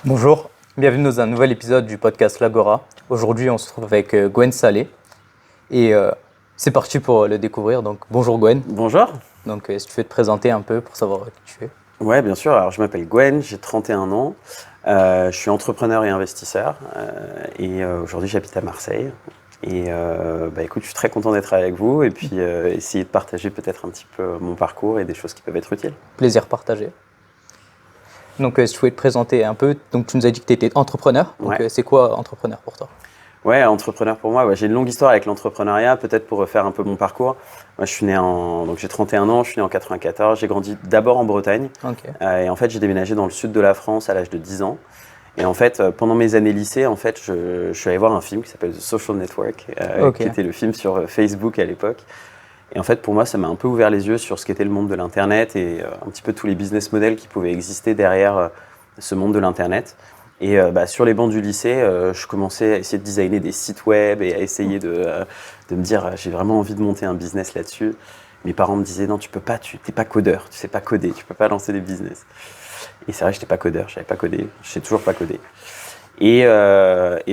Bonjour, bienvenue dans un nouvel épisode du podcast L'Agora. Aujourd'hui, on se trouve avec Gwen Salé et c'est parti pour le découvrir. Donc, bonjour Gwen. Bonjour. Donc, est-ce que tu veux te présenter un peu pour savoir qui tu es? Ouais, bien sûr. Alors, je m'appelle Gwen, j'ai 31 ans. Je suis entrepreneur et investisseur et aujourd'hui, j'habite à Marseille. Et écoute, je suis très content d'être avec vous et puis essayer de partager peut-être un petit peu mon parcours et des choses qui peuvent être utiles. Plaisir partagé. Donc, si tu pouvais te présenter un peu, donc tu nous as dit que tu étais entrepreneur. Donc, Ouais. c'est quoi entrepreneur pour toi? Ouais, entrepreneur pour moi, j'ai une longue histoire avec l'entrepreneuriat. Peut-être pour refaire un peu mon parcours. Moi, donc j'ai 31 ans, je suis né en 94. J'ai grandi d'abord en Bretagne. Ok. Et en fait, j'ai déménagé dans le sud de la France à l'âge de 10 ans. Et en fait, pendant mes années lycée, en fait, je suis allé voir un film qui s'appelle The Social Network, Ok. qui était le film sur Facebook à l'époque. Et en fait, pour moi, ça m'a un peu ouvert les yeux sur ce qu'était le monde de l'Internet et un petit peu tous les business models qui pouvaient exister derrière ce monde de l'Internet. Et sur les bancs du lycée, je commençais à essayer de designer des sites web et à essayer de me dire j'ai vraiment envie de monter un business là-dessus. Mes parents me disaient non, tu peux pas, tu n'es pas codeur, tu sais pas coder, tu peux pas lancer des business. Et c'est vrai, je n'étais pas codeur, je savais pas coder, je sais toujours pas coder. Et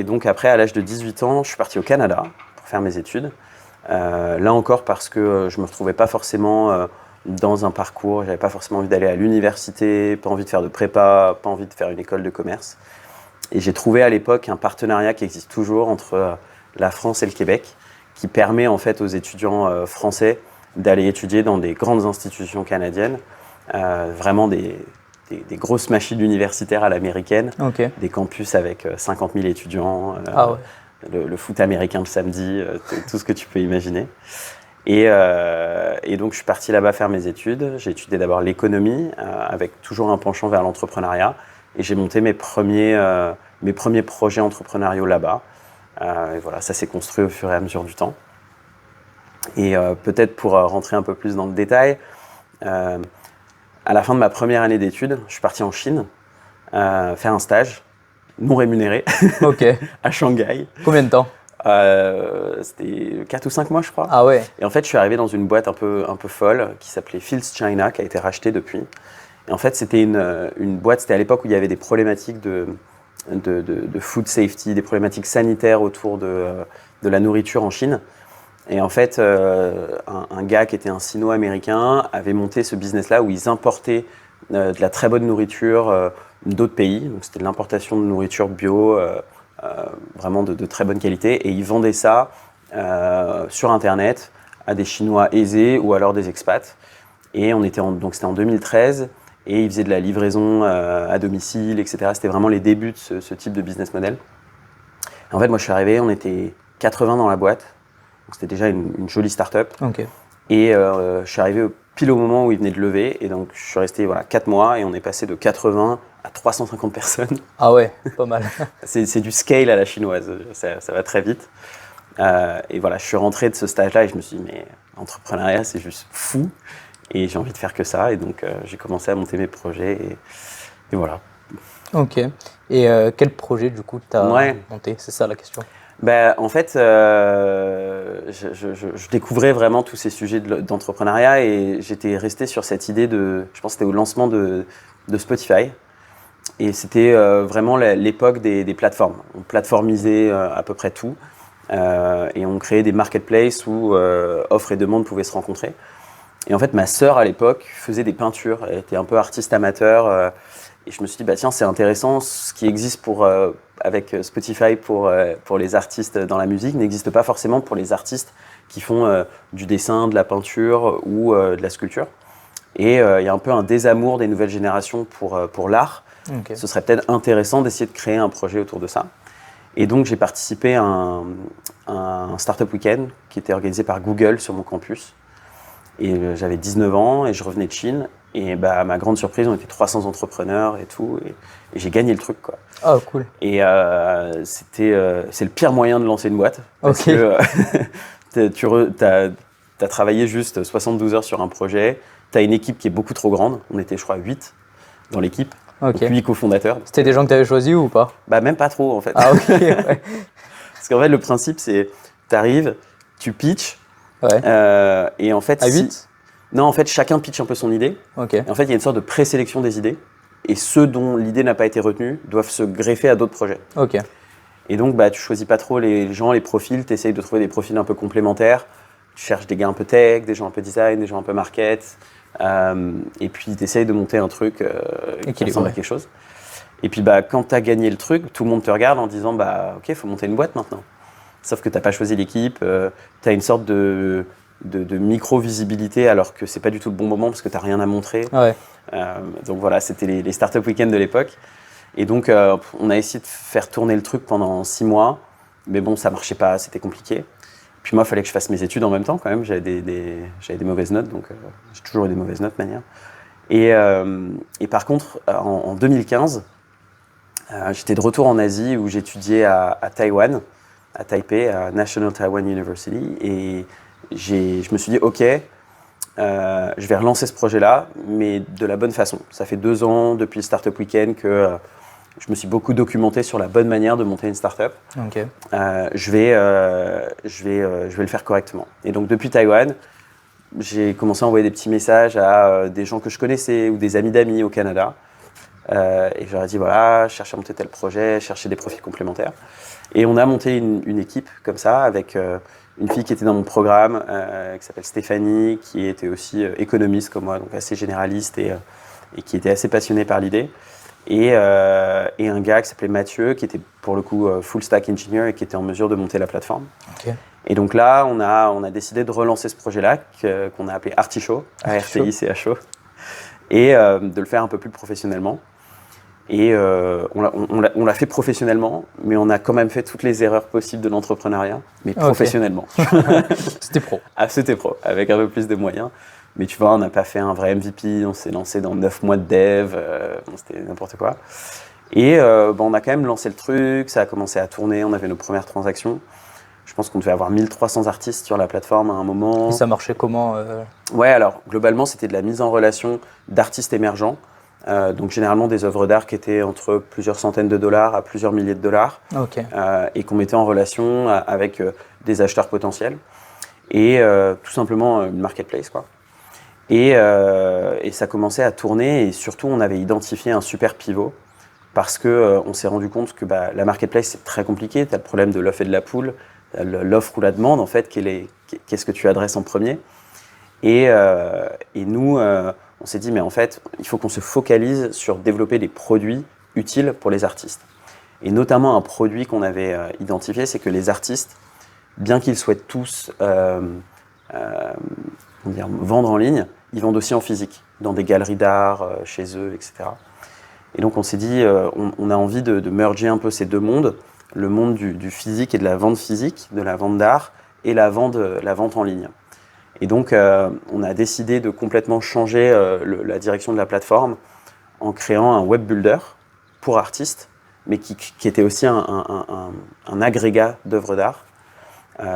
donc après, à l'âge de 18 ans, je suis parti au Canada pour faire mes études. Là encore parce que je me retrouvais pas forcément dans un parcours, j'avais pas forcément envie d'aller à l'université, pas envie de faire de prépa, pas envie de faire une école de commerce. Et j'ai trouvé à l'époque un partenariat qui existe toujours entre la France et le Québec, qui permet en fait aux étudiants français d'aller étudier dans des grandes institutions canadiennes, vraiment des grosses machines universitaires à l'américaine, Ok. des campus avec 50 000 étudiants, Ah ouais. le foot américain le samedi, tout ce que tu peux imaginer. Et donc je suis parti là-bas faire mes études. J'ai étudié d'abord l'économie, avec toujours un penchant vers l'entrepreneuriat. Et j'ai monté mes premiers projets entrepreneuriaux là-bas. Et voilà, ça s'est construit au fur et à mesure du temps. Et peut-être pour rentrer un peu plus dans le détail, à la fin de ma première année d'études, je suis parti en Chine faire un stage non rémunéré Ok. à Shanghai. Combien de temps? C'était 4 ou 5 mois, je crois. Ah ouais. Et en fait, je suis arrivé dans une boîte un peu folle qui s'appelait Fields China, qui a été rachetée depuis. Et en fait, c'était une boîte, c'était à l'époque où il y avait des problématiques de food safety, des problématiques sanitaires autour de la nourriture en Chine. Et en fait, un gars qui était un sino-américain avait monté ce business-là où ils importaient de la très bonne nourriture d'autres pays. Donc c'était de l'importation de nourriture bio, vraiment de très bonne qualité. Et ils vendaient ça sur Internet à des Chinois aisés ou alors des expats. Et donc c'était en 2013. Et ils faisaient de la livraison à domicile, etc. C'était vraiment les débuts de ce type de business model. Et en fait, moi, je suis arrivé, on était 80 dans la boîte. Donc, c'était déjà une jolie start-up. Ok. Et je suis arrivé pile au moment où ils venaient de lever. Et donc, je suis resté 4 mois et on est passé de 80 à 350 personnes. Ah ouais, pas mal. C'est du scale à la chinoise, ça va très vite. Et voilà, je suis rentré de ce stage-là et je me suis dit, mais l'entrepreneuriat, c'est juste fou. Et j'ai envie de faire que ça. Et donc, j'ai commencé à monter mes projets. Et voilà. Ok. Et quel projet, du coup, tu as monté? C'est ça la question. En fait, je découvrais vraiment tous ces sujets d'entrepreneuriat et j'étais resté sur cette idée je pense que c'était au lancement de Spotify. Et c'était vraiment l'époque des plateformes. On plateformisait à peu près tout et on créait des marketplaces où offre et demande pouvaient se rencontrer. Et en fait, ma sœur, à l'époque, faisait des peintures. Elle était un peu artiste amateur. Et je me suis dit, tiens, c'est intéressant, ce qui existe avec Spotify pour les artistes dans la musique n'existe pas forcément pour les artistes qui font du dessin, de la peinture ou de la sculpture. Et il y a un peu un désamour des nouvelles générations pour l'art. Ok. Ce serait peut-être intéressant d'essayer de créer un projet autour de ça. Et donc, j'ai participé à un Startup Weekend qui était organisé par Google sur mon campus. Et j'avais 19 ans et je revenais de Chine. Et à ma grande surprise, on était 300 entrepreneurs et tout. Et j'ai gagné le truc, quoi. Ah, cool. Et c'est le pire moyen de lancer une boîte. Parce Ok. que tu as travaillé juste 72 heures sur un projet. Tu as une équipe qui est beaucoup trop grande. On était, je crois, 8 dans l'équipe. Ok. Donc 8 cofondateurs. C'était des gens que tu avais choisis ou pas? Même pas trop, en fait. Ah, ok. Ouais. Parce qu'en fait, le principe, c'est tu arrives, tu pitches. Ouais. Et en fait, À 8? Non, en fait, chacun pitch un peu son idée. Ok. Et en fait, il y a une sorte de présélection des idées. et ceux dont l'idée n'a pas été retenue doivent se greffer à d'autres projets. Ok. Et donc, tu choisis pas trop les gens, les profils, tu essayes de trouver des profils un peu complémentaires. Tu cherches des gars un peu tech, des gens un peu design, des gens un peu market. Et puis, tu essayes de monter un truc qui ressemble à quelque chose. Et puis, quand tu as gagné le truc, tout le monde te regarde en disant OK, il faut monter une boîte maintenant. Sauf que tu n'as pas choisi l'équipe. Tu as une sorte de micro-visibilité alors que c'est pas du tout le bon moment parce que tu n'as rien à montrer. Ouais. Donc voilà, c'était les startup week-ends de l'époque. Et donc, on a essayé de faire tourner le truc pendant 6 mois. Mais bon, ça marchait pas, c'était compliqué. Puis moi, il fallait que je fasse mes études en même temps quand même. J'avais des mauvaises notes, donc j'ai toujours eu des mauvaises notes de manière. Et par contre, en 2015, j'étais de retour en Asie où j'étudiais à Taïwan, à Taipei, à National Taiwan University. Et je me suis dit, OK, je vais relancer ce projet-là, mais de la bonne façon. Ça fait 2 ans depuis le Startup Weekend que je me suis beaucoup documenté sur la bonne manière de monter une startup. Ok. Je vais le faire correctement. Et donc depuis Taïwan, j'ai commencé à envoyer des petits messages à des gens que je connaissais ou des amis d'amis au Canada. Et je leur ai dit voilà, je cherche à monter tel projet, chercher des profils complémentaires. Et on a monté une équipe comme ça avec une fille qui était dans mon programme, qui s'appelle Stéphanie, qui était aussi économiste comme moi, donc assez généraliste et qui était assez passionnée par l'idée. Et un gars qui s'appelait Mathieu, qui était pour le coup full stack engineer et qui était en mesure de monter la plateforme. Ok. Et donc là, on a décidé de relancer ce projet-là, qu'on a appelé Artichaut, A-R-T-I-C-H-O, et de le faire un peu plus professionnellement. Et on l'a fait professionnellement, mais on a quand même fait toutes les erreurs possibles de l'entrepreneuriat, mais professionnellement. C'était pro. Ah, c'était pro, avec un peu plus de moyens. Mais tu vois, on n'a pas fait un vrai MVP, on s'est lancé dans 9 mois de dev, c'était n'importe quoi. Et on a quand même lancé le truc, ça a commencé à tourner, on avait nos premières transactions. Je pense qu'on devait avoir 1300 artistes sur la plateforme à un moment. Et ça marchait comment Ouais, alors globalement, c'était de la mise en relation d'artistes émergents. Donc généralement des œuvres d'art qui étaient entre plusieurs centaines de dollars à plusieurs milliers de dollars. Ok. Et qu'on mettait en relation avec des acheteurs potentiels. Et tout simplement une marketplace, quoi. Et ça commençait à tourner et surtout on avait identifié un super pivot parce qu'on s'est rendu compte que la marketplace c'est très compliqué, tu as le problème de l'offre et de la poule, l'offre ou la demande en fait, qu'est-ce que tu adresses en premier. Et nous on s'est dit mais en fait il faut qu'on se focalise sur développer des produits utiles pour les artistes. Et notamment un produit qu'on avait identifié, c'est que les artistes, bien qu'ils souhaitent tous vendre en ligne, ils vendent aussi en physique, dans des galeries d'art, chez eux, etc. Et donc on s'est dit, on a envie de merger un peu ces deux mondes, le monde du physique et de la vente physique, de la vente d'art, et la vente en ligne. Et donc on a décidé de complètement changer la direction de la plateforme en créant un web builder pour artistes, mais qui était aussi un agrégat d'œuvres d'art,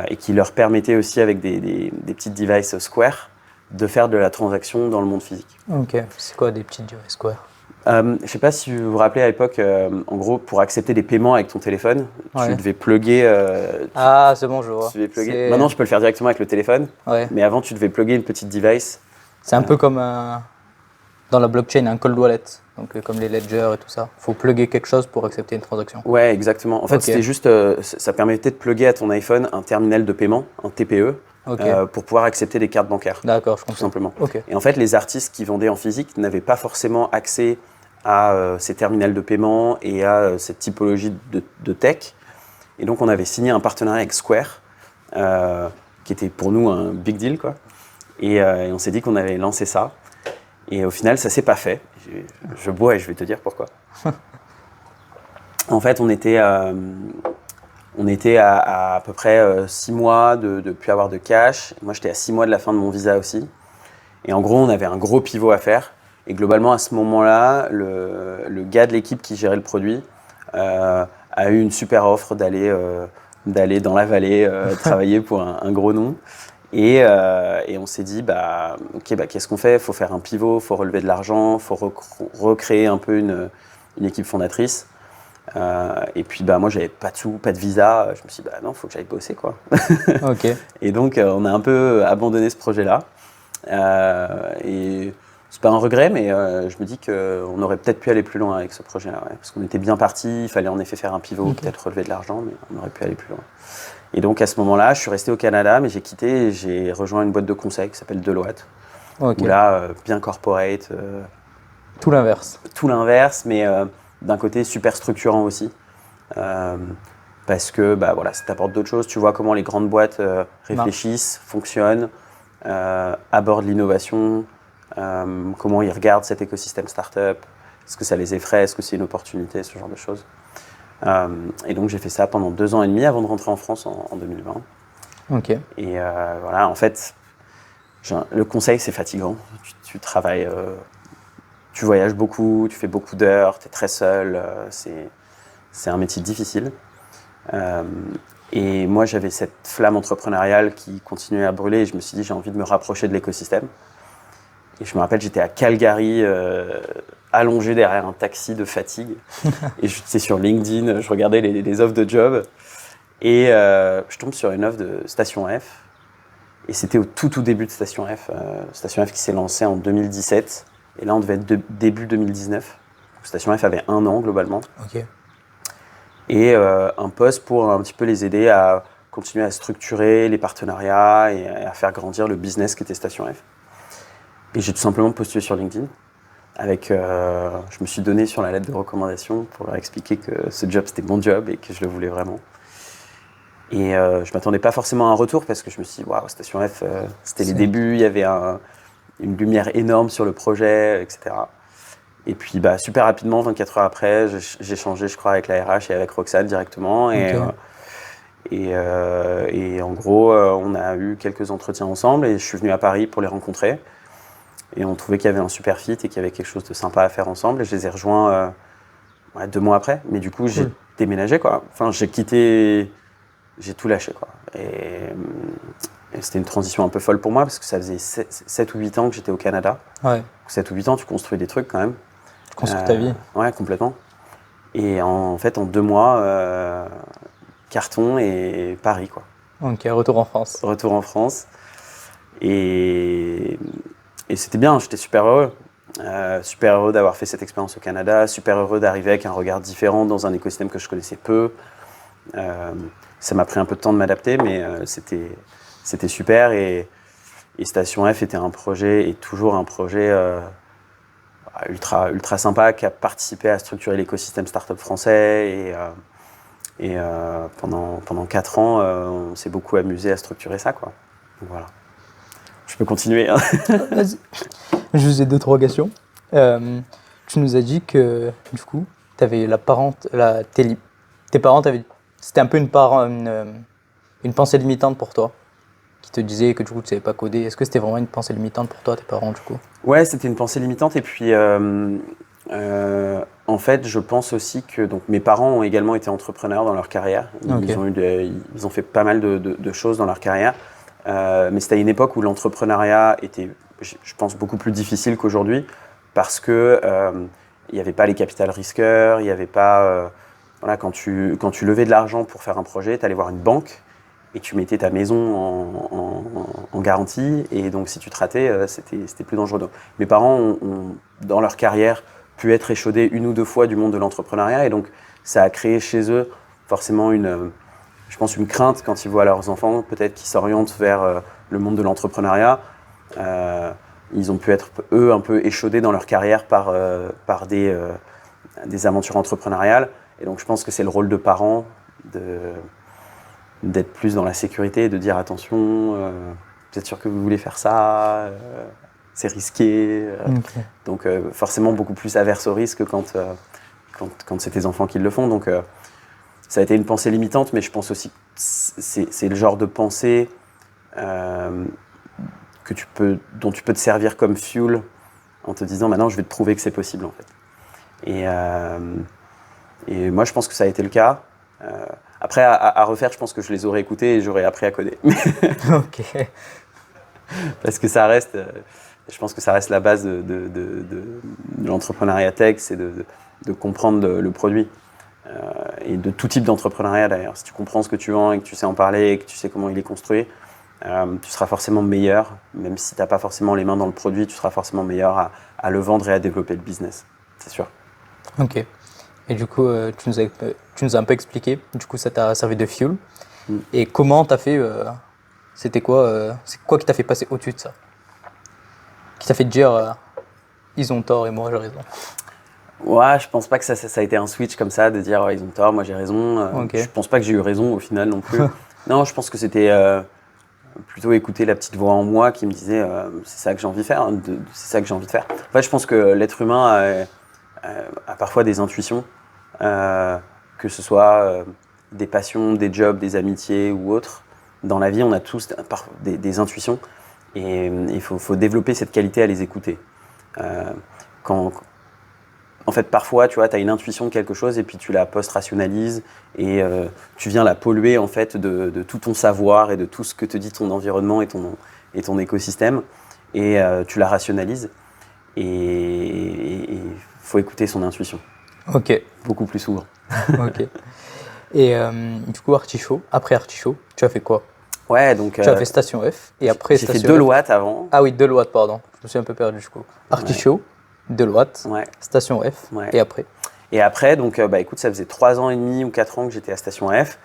et qui leur permettait aussi avec des petites devices Square de faire de la transaction dans le monde physique. Ok, c'est quoi des petites devices Square? Je ne sais pas si vous vous rappelez à l'époque, en gros, pour accepter des paiements avec ton téléphone, tu devais plugger. Ah, c'est bon, je vois. Maintenant, je peux le faire directement avec le téléphone, mais avant, tu devais plugger une petite device. C'est un peu comme dans la blockchain, un cold wallet, donc comme les ledgers et tout ça. Il faut plugger quelque chose pour accepter une transaction. Ouais, exactement. En fait, c'était juste, ça permettait de plugger à ton iPhone un terminal de paiement, un TPE, pour pouvoir accepter des cartes bancaires. D'accord, je comprends. Tout simplement. Okay. Et en fait, les artistes qui vendaient en physique n'avaient pas forcément accès à ces terminals de paiement et à cette typologie de tech. Et donc, on avait signé un partenariat avec Square, qui était pour nous un big deal, quoi. Et on s'est dit qu'on allait lancer ça. Et au final, ça ne s'est pas fait. Je bois et je vais te dire pourquoi. En fait, on était à peu près 6 mois de ne plus avoir de cash. Moi, j'étais à 6 mois de la fin de mon visa aussi. Et en gros, on avait un gros pivot à faire. Et globalement, à ce moment-là, le gars de l'équipe qui gérait le produit a eu une super offre d'aller dans la vallée travailler pour un gros nom. Et on s'est dit, qu'est-ce qu'on fait ? Il faut faire un pivot, il faut relever de l'argent, il faut recréer un peu une équipe fondatrice. Et puis, moi, j'avais pas de sous, pas de visa. Je me suis dit, non, il faut que j'aille bosser, quoi. Okay. Et donc, on a un peu abandonné ce projet-là. Et C'est pas un regret, mais je me dis qu'on aurait peut-être pu aller plus loin avec ce projet-là. Ouais, parce qu'on était bien parti, il fallait en effet faire un pivot, peut-être relever de l'argent, mais on aurait pu aller plus loin. Et donc à ce moment-là, je suis resté au Canada, mais j'ai quitté et j'ai rejoint une boîte de conseil qui s'appelle Deloitte. Où là, bien corporate. Tout l'inverse. Tout l'inverse, mais d'un côté super structurant aussi. Parce que voilà, ça t'apporte d'autres choses. Tu vois comment les grandes boîtes réfléchissent, fonctionnent, abordent l'innovation, comment ils regardent cet écosystème startup, est-ce que ça les effraie, est-ce que c'est une opportunité, ce genre de choses. Et donc j'ai fait ça pendant 2 ans et demi avant de rentrer en France en 2020. Ok. Et voilà, en fait, le conseil c'est fatigant. Tu travailles, tu voyages beaucoup, tu fais beaucoup d'heures, tu es très seul, c'est un métier difficile. Et moi j'avais cette flamme entrepreneuriale qui continuait à brûler et je me suis dit j'ai envie de me rapprocher de l'écosystème. Et je me rappelle, j'étais à Calgary, allongé derrière un taxi de fatigue. Et j'étais sur LinkedIn, je regardais les offres de job. Et je tombe sur une offre de Station F. Et c'était au tout début de Station F. Station F qui s'est lancée en 2017. Et là, on devait être début 2019. Donc, Station F avait 1 an globalement. Ok. Et un poste pour un petit peu les aider à continuer à structurer les partenariats et à faire grandir le business qui était Station F. Et j'ai tout simplement postulé sur LinkedIn. Je me suis donné sur la lettre de recommandation pour leur expliquer que ce job c'était mon job et que je le voulais vraiment. Et je m'attendais pas forcément à un retour parce que je me suis dit, waouh, Station F, c'était les débuts, il y avait une lumière énorme sur le projet, etc. Et puis super rapidement, 24 heures après, j'ai changé, je crois, avec la RH et avec Roxane directement. Et en gros, on a eu quelques entretiens ensemble et je suis venu à Paris pour les rencontrer. Et on trouvait qu'il y avait un super fit et qu'il y avait quelque chose de sympa à faire ensemble. Et je les ai rejoints 2 mois après. Mais du coup, j'ai déménagé, quoi. Enfin, j'ai quitté, j'ai tout lâché, quoi. Et c'était une transition un peu folle pour moi parce que ça faisait 7 ou 8 ans que j'étais au Canada. Ouais. 7 ou 8 ans, tu construis des trucs quand même. Tu construis ta vie. Ouais, complètement. Et en fait, en 2 mois, carton et Paris, quoi. Ok, retour en France. Retour en France. Et c'était bien, j'étais super heureux. Super heureux d'avoir fait cette expérience au Canada, super heureux d'arriver avec un regard différent dans un écosystème que je connaissais peu. Ça m'a pris un peu de temps de m'adapter, mais c'était super. Et Station F était un projet, et toujours un projet ultra sympa qui a participé à structurer l'écosystème startup français. Et pendant 4 ans, on s'est beaucoup amusé à structurer ça, quoi. Donc, voilà. Je peux continuer. Hein. Vas-y. Je vous ai 2 interrogations. Tu nous as dit que, du coup, tes parents, c'était un peu une pensée limitante pour toi, qui te disait que du coup, tu ne savais pas coder. Est-ce que c'était vraiment une pensée limitante pour toi, tes parents, du coup? Ouais, c'était une pensée limitante. Et puis, en fait, je pense aussi que mes parents ont également été entrepreneurs dans leur carrière. Ils ont fait pas mal de choses dans leur carrière. Mais c'était à une époque où l'entrepreneuriat était, je pense, beaucoup plus difficile qu'aujourd'hui parce que il n'y avait pas les capital risqueurs, il n'y avait pas... voilà, quand tu levais de l'argent pour faire un projet, tu allais voir une banque et tu mettais ta maison en garantie. Et donc, si tu te ratais, c'était plus dangereux. Donc, mes parents ont, dans leur carrière, pu être échaudés 1 ou 2 fois du monde de l'entrepreneuriat. Et donc, ça a créé chez eux forcément je pense, une crainte quand ils voient leurs enfants, peut-être qui s'orientent vers le monde de l'entrepreneuriat. Ils ont pu être, eux, un peu échaudés dans leur carrière par des aventures entrepreneuriales. Et donc, je pense que c'est le rôle de parents d'être plus dans la sécurité et de dire attention, vous êtes sûr que vous voulez faire ça, c'est risqué. Okay. Donc, forcément, beaucoup plus averse au risque quand c'est tes enfants qui le font. Donc, ça a été une pensée limitante, mais je pense aussi que c'est le genre de pensée dont tu peux te servir comme fuel en te disant maintenant je vais te prouver que c'est possible en fait. Et moi je pense que ça a été le cas. Après à refaire, je pense que je les aurais écoutés et j'aurais appris à coder. Ok. Parce que je pense que ça reste la base de l'entrepreneuriat tech, c'est de comprendre le produit. Et de tout type d'entrepreneuriat d'ailleurs. Si tu comprends ce que tu vends et que tu sais en parler et que tu sais comment il est construit, tu seras forcément meilleur, même si tu n'as pas forcément les mains dans le produit, tu seras forcément meilleur à le vendre et à développer le business, c'est sûr. Ok. Et du coup, tu nous as un peu expliqué, du coup ça t'a servi de fuel. Et comment t'as fait, c'est quoi qui t'a fait passer au-dessus de ça? Qui t'a fait te dire, ils ont tort et moi j'ai raison? Ouais, je pense pas que ça a été un switch comme ça, de dire ils ont tort, moi j'ai raison. Ok. Je pense pas que j'ai eu raison au final non plus. Non, je pense que c'était plutôt écouter la petite voix en moi qui me disait c'est ça que j'ai envie de faire, c'est ça que j'ai envie de faire. En fait, je pense que l'être humain a parfois des intuitions, que ce soit des passions, des jobs, des amitiés ou autres. Dans la vie, on a tous des intuitions et il faut développer cette qualité à les écouter. En fait, parfois, tu vois, tu as une intuition de quelque chose et puis tu la post-rationalises et tu viens la polluer en fait de tout ton savoir et de tout ce que te dit ton environnement et ton écosystème et tu la rationalises et il faut écouter son intuition. Ok. Beaucoup plus souvent. Ok. Et du coup, après Artichaut, tu as fait quoi? Ouais, donc Tu as fait Station F et après j'ai fait Station F. Deloitte avant. Ah oui, Deloitte, pardon. Je me suis un peu perdu du coup. Artichaut, Deloitte, Ouais. Station F Ouais. et après. Et après, donc, écoute, ça faisait 3 ans et demi ou 4 ans que j'étais à Station F.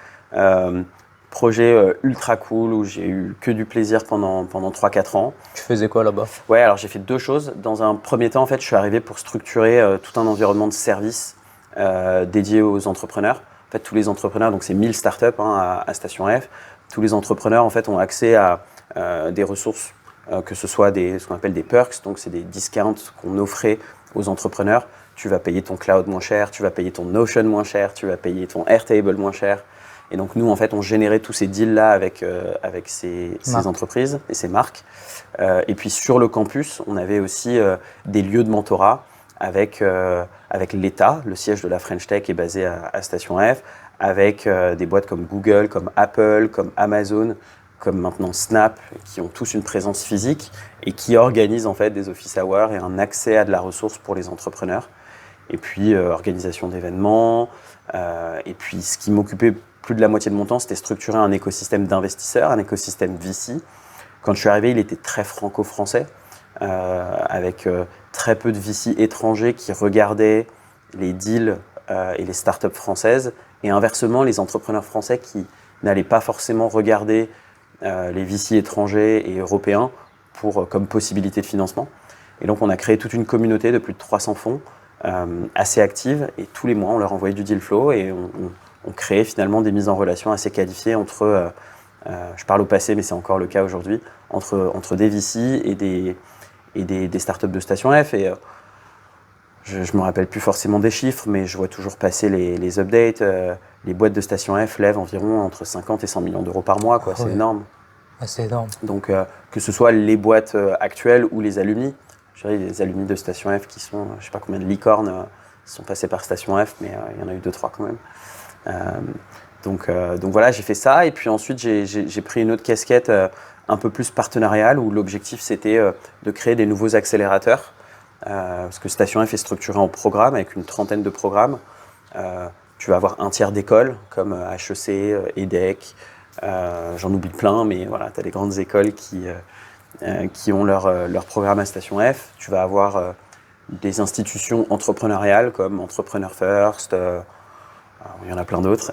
Projet ultra cool où j'ai eu que du plaisir pendant 3-4 ans. Tu faisais quoi là-bas? Ouais, alors j'ai fait 2 choses. Dans un premier temps, en fait, je suis arrivé pour structurer tout un environnement de service dédié aux entrepreneurs. En fait, tous les entrepreneurs, donc c'est 1000 startups à Station F. Tous les entrepreneurs, en fait, ont accès à des ressources, que ce soit ce qu'on appelle des perks, donc c'est des discounts qu'on offrait aux entrepreneurs. Tu vas payer ton cloud moins cher, tu vas payer ton Notion moins cher, tu vas payer ton Airtable moins cher. Et donc nous, en fait, on générait tous ces deals-là avec ces entreprises et ces marques. Et puis sur le campus, on avait aussi des lieux de mentorat avec l'État. Le siège de la French Tech est basé à Station F, avec des boîtes comme Google, comme Apple, comme Amazon, comme maintenant Snap, qui ont tous une présence physique et qui organisent en fait des office hours et un accès à de la ressource pour les entrepreneurs. Et puis organisation d'événements. Et puis ce qui m'occupait plus de la moitié de mon temps, c'était structurer un écosystème d'investisseurs, un écosystème VC. Quand je suis arrivé, il était très franco-français, avec très peu de VC étrangers qui regardaient les deals et les startups françaises, et inversement, les entrepreneurs français qui n'allaient pas forcément regarder les VC étrangers et européens comme possibilité de financement. Et donc, on a créé toute une communauté de plus de 300 fonds assez active, et tous les mois, on leur envoyait du deal flow et on créait finalement des mises en relation assez qualifiées entre, je parle au passé, mais c'est encore le cas aujourd'hui, entre des VC et des startups de Station F. Et je ne me rappelle plus forcément des chiffres, mais je vois toujours passer les updates. Les boîtes de Station F lèvent environ entre 50 et 100 millions d'euros par mois, quoi. C'est énorme. Ah, c'est énorme. Donc, que ce soit les boîtes actuelles ou les alumni, je dirais les alumni de Station F qui sont, je ne sais pas combien de licornes sont passés par Station F, mais il y en a eu 2-3 quand même. Donc voilà, j'ai fait ça. Et puis ensuite, j'ai pris une autre casquette un peu plus partenariale, où l'objectif c'était de créer des nouveaux accélérateurs. Parce que Station F est structuré en programmes, avec une 30aine de programmes. Tu vas avoir un tiers d'écoles, comme HEC, EDEC, j'en oublie plein, mais voilà, tu as des grandes écoles qui ont leur programme à Station F. Tu vas avoir des institutions entrepreneuriales, comme Entrepreneur First, il y en a plein d'autres,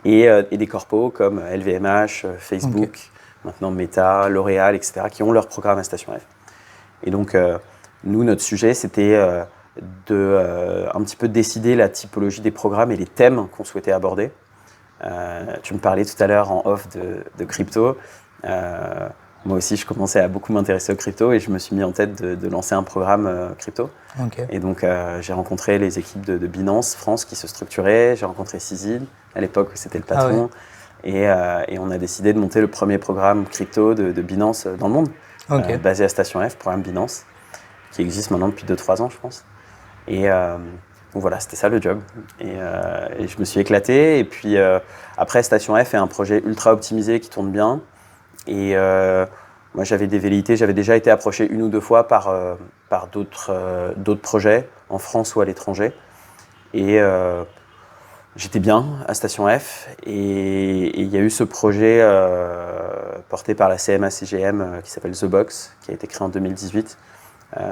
et des corpos comme LVMH, Facebook, maintenant Meta, L'Oréal, etc., qui ont leur programme à Station F. Et donc, nous, notre sujet, c'était de un petit peu décider la typologie des programmes et les thèmes qu'on souhaitait aborder. Tu me parlais tout à l'heure en off de crypto. Moi aussi, je commençais à beaucoup m'intéresser au crypto et je me suis mis en tête de lancer un programme crypto. Et donc, j'ai rencontré les équipes de Binance France qui se structuraient. J'ai rencontré Cizid, à l'époque, c'était le patron. Et on a décidé de monter le premier programme crypto de Binance dans le monde, basé à Station F, programme Binance, qui existe maintenant depuis 2-3 ans, je pense. Et donc voilà, c'était ça le job. Et je me suis éclaté. Et puis après, Station F est un projet ultra optimisé qui tourne bien. Et moi, j'avais des velléités. J'avais déjà été approché 1 ou 2 fois par d'autres projets en France ou à l'étranger. Et J'étais bien à Station F et il y a eu ce projet porté par la CMA-CGM qui s'appelle The Box, qui a été créé en 2018.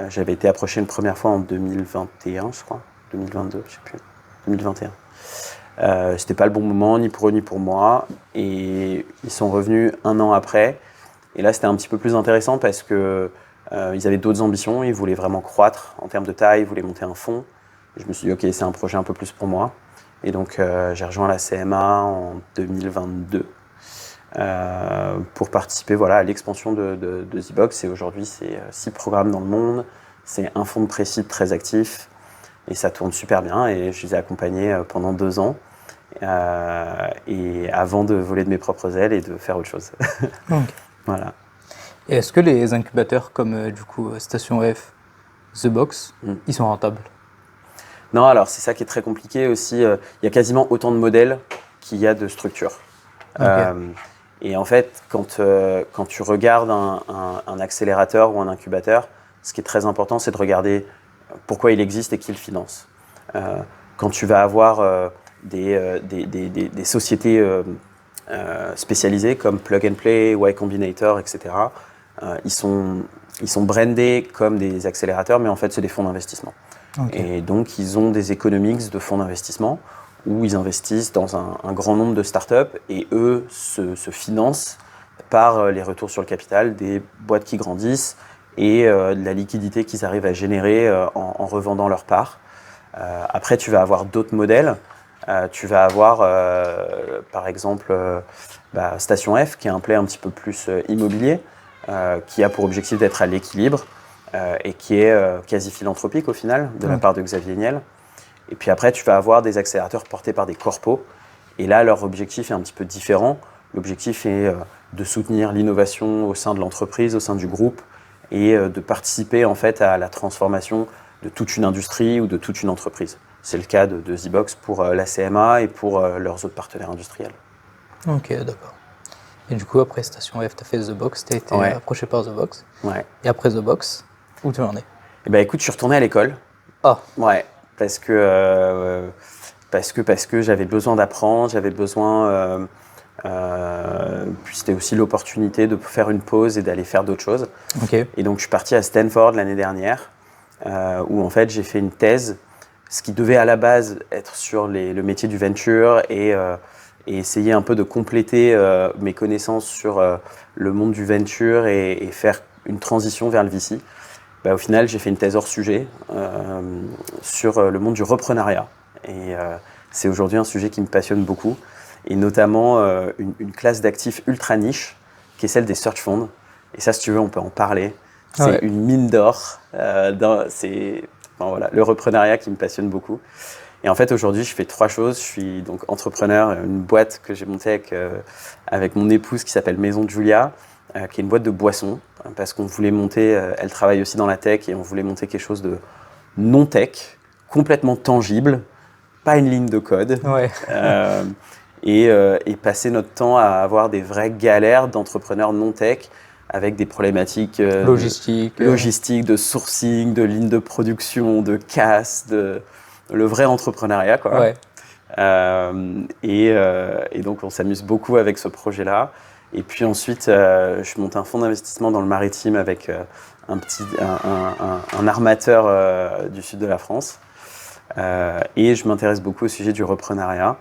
J'avais été approché une première fois en 2021, je crois, 2022, je sais plus, 2021. C'était pas le bon moment, ni pour eux ni pour moi. Et ils sont revenus 1 an après. Et là, c'était un petit peu plus intéressant parce que ils avaient d'autres ambitions. Ils voulaient vraiment croître en termes de taille, ils voulaient monter un fonds. Et je me suis dit, ok, c'est un projet un peu plus pour moi. Et donc, j'ai rejoint la CMA en 2022 pour participer à l'expansion de The Box. Et aujourd'hui, c'est 6 programmes dans le monde. C'est un fonds de précide très actif. Et ça tourne super bien. Et je les ai accompagnés pendant 2 ans. Et avant de voler de mes propres ailes et de faire autre chose. Ok. Voilà. Et est-ce que les incubateurs comme du coup Station F, The Box, ils sont rentables? Non, alors c'est ça qui est très compliqué aussi. Il y a quasiment autant de modèles qu'il y a de structures. Okay. Et en fait, quand tu regardes un accélérateur ou un incubateur, ce qui est très important, c'est de regarder pourquoi il existe et qui le finance. Quand tu vas avoir des sociétés spécialisées comme Plug and Play, Y Combinator, etc., ils sont brandés comme des accélérateurs, mais en fait, c'est des fonds d'investissement. Okay. Et donc, ils ont des economics de fonds d'investissement où ils investissent dans un grand nombre de startups et eux se financent par les retours sur le capital des boîtes qui grandissent et de la liquidité qu'ils arrivent à générer en revendant leurs parts. Après, tu vas avoir d'autres modèles. Tu vas avoir, par exemple, Station F, qui est un play un petit peu plus immobilier, qui a pour objectif d'être à l'équilibre. Et qui est quasi philanthropique au final, de la part de Xavier Niel. Et puis après, tu vas avoir des accélérateurs portés par des corpos. Et là, leur objectif est un petit peu différent. L'objectif est de soutenir l'innovation au sein de l'entreprise, au sein du groupe, et de participer en fait à la transformation de toute une industrie ou de toute une entreprise. C'est le cas de The Box pour la CMA et pour leurs autres partenaires industriels. Ok, d'accord. Et du coup, après Station F, tu as fait The Box, tu as été approché par The Box. Ouais. Et après The Box, où tu en es? Eh ben, écoute, je suis retourné à l'école. Ah. Ouais, parce que j'avais besoin d'apprendre, j'avais besoin. Puis c'était aussi l'opportunité de faire une pause et d'aller faire d'autres choses. Okay. Et donc je suis parti à Stanford l'année dernière, où en fait j'ai fait une thèse, ce qui devait à la base être sur le métier du venture et essayer un peu de compléter mes connaissances sur le monde du venture et faire une transition vers le VC. Au final, j'ai fait une thèse hors sujet sur le monde du reprenariat. Et c'est aujourd'hui un sujet qui me passionne beaucoup. Et notamment une classe d'actifs ultra niche, qui est celle des search funds. Et ça, si tu veux, on peut en parler. C'est une mine d'or. C'est le reprenariat qui me passionne beaucoup. Et en fait, aujourd'hui, je fais 3 choses. Je suis donc entrepreneur, une boîte que j'ai montée avec mon épouse qui s'appelle Maison de Julia, qui est une boîte de boissons, parce qu'on voulait monter, elle travaille aussi dans la tech, et on voulait monter quelque chose de non-tech, complètement tangible, pas une ligne de code, et passer notre temps à avoir des vraies galères d'entrepreneurs non-tech, avec des problématiques logistiques, de sourcing, de ligne de production, de casse, le vrai entrepreneuriat, quoi. Ouais. Et donc, on s'amuse beaucoup avec ce projet-là. Et puis ensuite, je monte un fonds d'investissement dans le maritime avec un armateur du sud de la France. Et je m'intéresse beaucoup au sujet du reprenariat,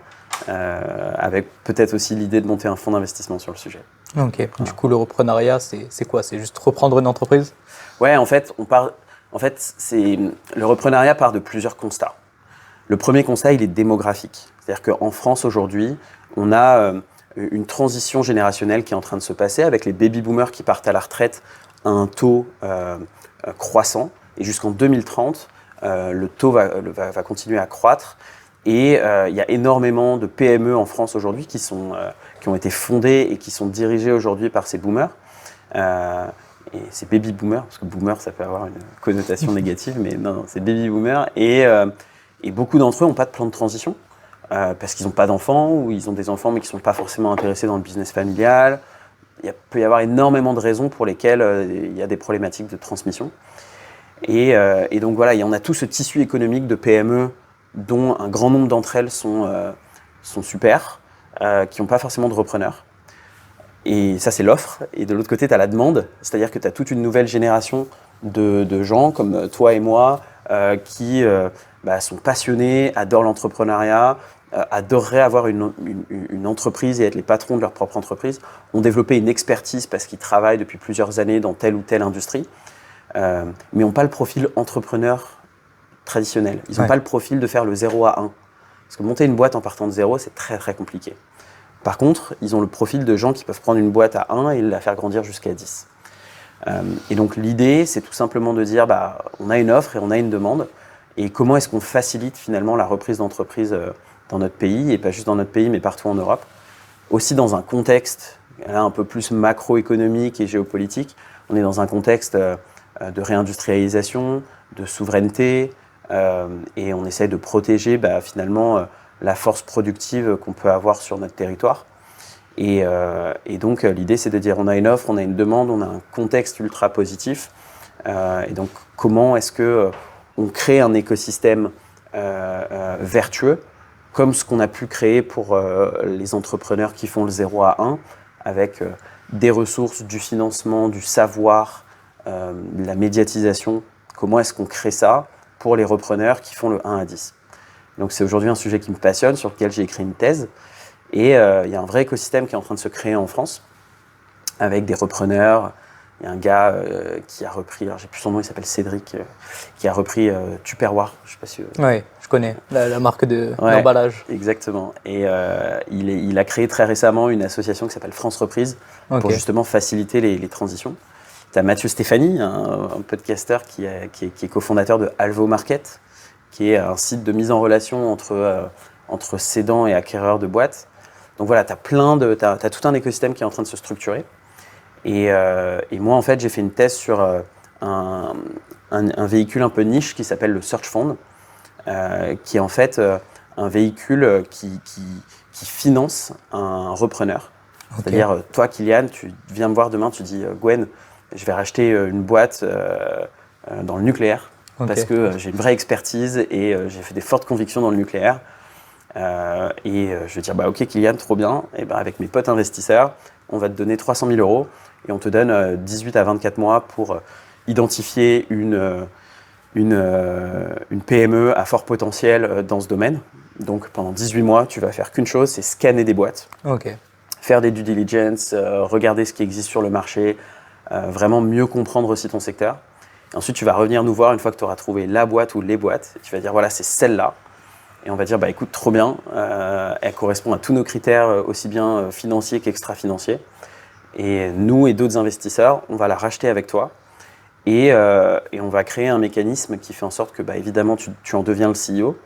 avec peut-être aussi l'idée de monter un fonds d'investissement sur le sujet. Ok. Voilà. Du coup, le reprenariat, c'est quoi? C'est juste reprendre une entreprise? Ouais, en fait, le reprenariat part de plusieurs constats. Le premier constat, il est démographique. C'est-à-dire qu'en France, aujourd'hui, on a une transition générationnelle qui est en train de se passer avec les baby-boomers qui partent à la retraite à un taux croissant. Et jusqu'en 2030, le taux va continuer à croître. Et il y a énormément de PME en France aujourd'hui qui ont été fondées et qui sont dirigées aujourd'hui par ces boomers. Et c'est baby boomer, parce que boomer, ça peut avoir une connotation négative, mais non, c'est baby boomer. Et beaucoup d'entre eux n'ont pas de plan de transition, parce qu'ils n'ont pas d'enfants, ou ils ont des enfants, mais qui ne sont pas forcément intéressés dans le business familial. Il peut y avoir énormément de raisons pour lesquelles il y a des problématiques de transmission. Et donc voilà, il y en a tout ce tissu économique de PME, dont un grand nombre d'entre elles sont sont super, qui n'ont pas forcément de repreneurs. Et ça, c'est l'offre. Et de l'autre côté, tu as la demande, c'est-à-dire que tu as toute une nouvelle génération de gens comme toi et moi qui sont passionnés, adorent l'entrepreneuriat, adoreraient avoir une entreprise et être les patrons de leur propre entreprise, ont développé une expertise parce qu'ils travaillent depuis plusieurs années dans telle ou telle industrie, mais n'ont pas le profil entrepreneur traditionnel. Ils n'ont pas le profil de faire le 0 à 1. Parce que monter une boîte en partant de 0, c'est très très compliqué. Par contre, ils ont le profil de gens qui peuvent prendre une boîte à 1 et la faire grandir jusqu'à 10. Et donc l'idée, c'est tout simplement de dire, on a une offre et on a une demande, et comment est-ce qu'on facilite finalement la reprise d'entreprise dans notre pays, et pas juste dans notre pays, mais partout en Europe. Aussi dans un contexte un peu plus macroéconomique et géopolitique. On est dans un contexte de réindustrialisation, de souveraineté, et on essaie de protéger finalement la force productive qu'on peut avoir sur notre territoire. Et donc l'idée, c'est de dire on a une offre, on a une demande, on a un contexte ultra positif. Et donc comment est-ce qu'on crée un écosystème vertueux, comme ce qu'on a pu créer pour les entrepreneurs qui font le 0 à 1, avec des ressources, du financement, du savoir, de la médiatisation. Comment est-ce qu'on crée ça pour les repreneurs qui font le 1 à 10 ? Donc c'est aujourd'hui un sujet qui me passionne, sur lequel j'ai écrit une thèse. Et il y a un vrai écosystème qui est en train de se créer en France, avec des repreneurs. Il y a un gars qui a repris, alors j'ai plus son nom, il s'appelle Cédric, qui a repris Tupperware. Je sais pas si. Oui, je connais la marque d'emballage. Exactement. Et il a créé très récemment une association qui s'appelle France Reprise pour justement faciliter les transitions. Tu as Mathieu Stéphanie, un podcasteur qui est cofondateur de Alvo Market, qui est un site de mise en relation entre cédants et acquéreurs de boîtes. Donc voilà, tu as tout un écosystème qui est en train de se structurer. Et moi, en fait, j'ai fait une thèse sur un véhicule un peu niche qui s'appelle le Search Fund, qui est en fait un véhicule qui finance un repreneur. C'est-à-dire, toi, Kylian, tu viens me voir demain, tu dis « Gwen, je vais racheter une boîte dans le nucléaire parce que j'ai une vraie expertise et j'ai fait des fortes convictions dans le nucléaire. » Et je vais dire « Ok, Kylian, trop bien. Et avec mes potes investisseurs, on va te donner 300 000 € et on te donne 18 à 24 mois pour identifier une PME à fort potentiel dans ce domaine. Donc pendant 18 mois, tu vas faire qu'une chose, c'est scanner des boîtes, faire des due diligence, regarder ce qui existe sur le marché, vraiment mieux comprendre aussi ton secteur. Et ensuite, tu vas revenir nous voir une fois que tu auras trouvé la boîte ou les boîtes. Et tu vas dire, voilà, c'est celle-là. Et on va dire, écoute, trop bien, elle correspond à tous nos critères, aussi bien financiers qu'extra-financiers. Et nous et d'autres investisseurs, on va la racheter avec toi. Et on va créer un mécanisme qui fait en sorte que, évidemment, tu en deviens le CEO.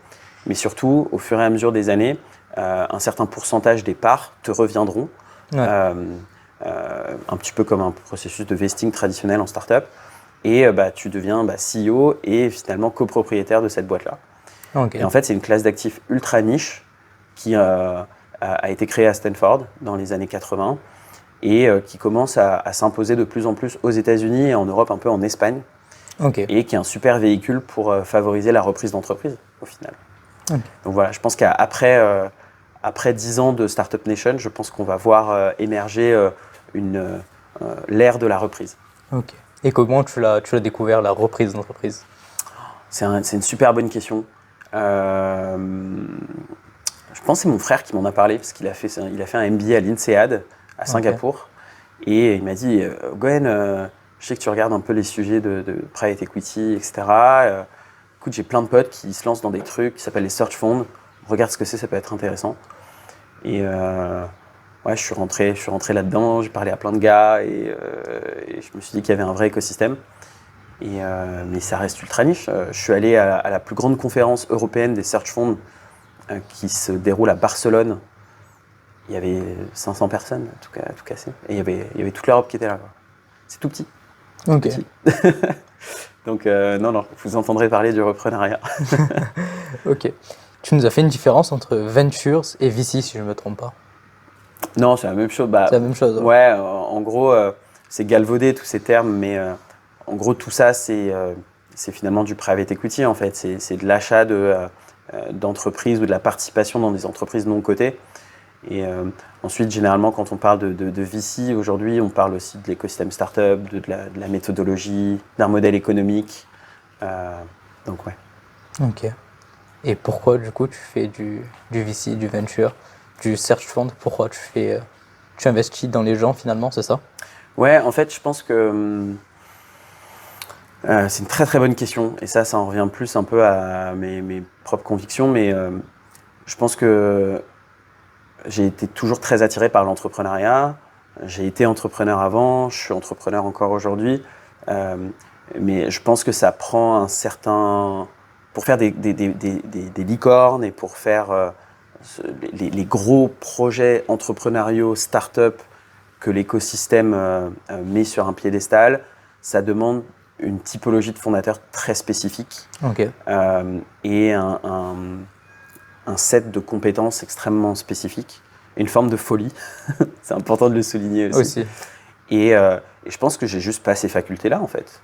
Mais surtout, au fur et à mesure des années, un certain pourcentage des parts te reviendront. Un petit peu comme un processus de vesting traditionnel en start-up. Et tu deviens CEO et finalement copropriétaire de cette boîte-là. Et en fait, c'est une classe d'actifs ultra niche qui a été créée à Stanford dans les années 80 et qui commence à s'imposer de plus en plus aux États-Unis et en Europe, un peu en Espagne. Et qui est un super véhicule pour favoriser la reprise d'entreprise au final. Donc voilà, je pense qu'après 10 ans de Startup Nation, je pense qu'on va voir émerger l'ère de la reprise. Et comment tu l'as découvert, la reprise d'entreprise ? C'est une super bonne question. Je pense que c'est mon frère qui m'en a parlé, parce qu'il a fait un MBA à l'INSEAD, à Singapour. Et il m'a dit, Gwen, je sais que tu regardes un peu les sujets de private equity, etc. Écoute, j'ai plein de potes qui se lancent dans des trucs qui s'appellent les search funds. Regarde ce que c'est, ça peut être intéressant. Et je suis rentré là-dedans, j'ai parlé à plein de gars et je me suis dit qu'il y avait un vrai écosystème. Mais ça reste ultra niche. Je suis allé à la plus grande conférence européenne des search funds qui se déroule à Barcelone. Il y avait 500 personnes, tout cassé. Et il y avait toute l'Europe qui était là, quoi. C'est tout petit. Petit. Donc non, vous entendrez parler du reprenariat. Tu nous as fait une différence entre Ventures et VC, si je ne me trompe pas. Non, c'est la même chose. C'est la même chose. Ouais, en gros, c'est galvaudé tous ces termes, mais en gros, tout ça, c'est finalement du private equity, en fait. C'est de l'achat de d'entreprises ou de la participation dans des entreprises non cotées. Et ensuite, généralement, quand on parle de VC, aujourd'hui, on parle aussi de l'écosystème startup, de la méthodologie, d'un modèle économique. Donc, ouais. Ok. Et pourquoi, du coup, tu fais du VC, du venture, du search fund? Pourquoi tu investis dans les gens, finalement, c'est ça? Ouais, en fait, je pense que c'est une très très bonne question. Et ça en revient plus un peu à mes propres convictions. Mais je pense que j'ai été toujours très attiré par l'entrepreneuriat. J'ai été entrepreneur avant, je suis entrepreneur encore aujourd'hui. Mais je pense que ça prend un certain... Pour faire des licornes et pour faire les gros projets entrepreneuriaux, start-up que l'écosystème met sur un piédestal, ça demande une typologie de fondateurs très spécifique. Ok. Et un set de compétences extrêmement spécifiques, une forme de folie. C'est important de le souligner aussi. Et je pense que j'ai juste pas ces facultés-là, en fait.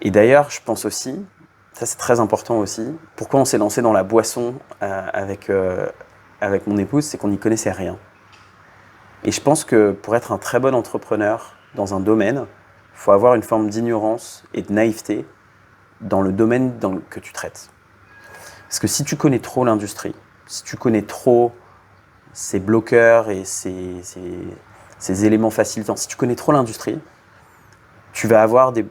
Et d'ailleurs, je pense aussi, ça c'est très important aussi, pourquoi on s'est lancé dans la boisson avec mon épouse, c'est qu'on n'y connaissait rien. Et je pense que pour être un très bon entrepreneur dans un domaine, il faut avoir une forme d'ignorance et de naïveté dans le domaine que tu traites. Parce que si tu connais trop l'industrie, si tu connais trop ces bloqueurs et ces éléments facilitants, si tu connais trop l'industrie, tu vas avoir des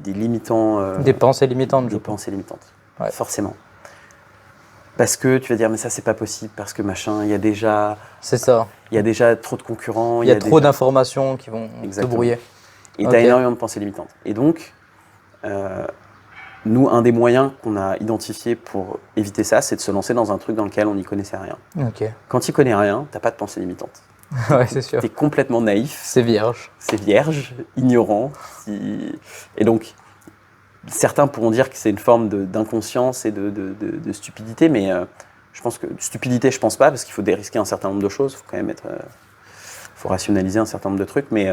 limitants. Des pensées limitantes. Des pensées limitantes, ouais. Forcément. Parce que tu vas dire, mais ça, c'est pas possible, parce que machin, il y a déjà... C'est ça. Il y a déjà trop de concurrents. Il y a trop d'informations qui vont te brouiller. Et tu as énormément de pensées limitantes. Et donc, nous, un des moyens qu'on a identifié pour éviter ça, c'est de se lancer dans un truc dans lequel on n'y connaissait rien. Okay. Quand tu connais rien, tu n'as pas de pensée limitante. Ouais, c'est sûr. Tu es complètement naïf. C'est vierge. C'est vierge, ignorant. Et donc, certains pourront dire que c'est une forme d'inconscience et de stupidité, mais je pense que stupidité, je pense pas, parce qu'il faut dérisquer un certain nombre de choses. Il faut quand même faut rationaliser un certain nombre de trucs, mais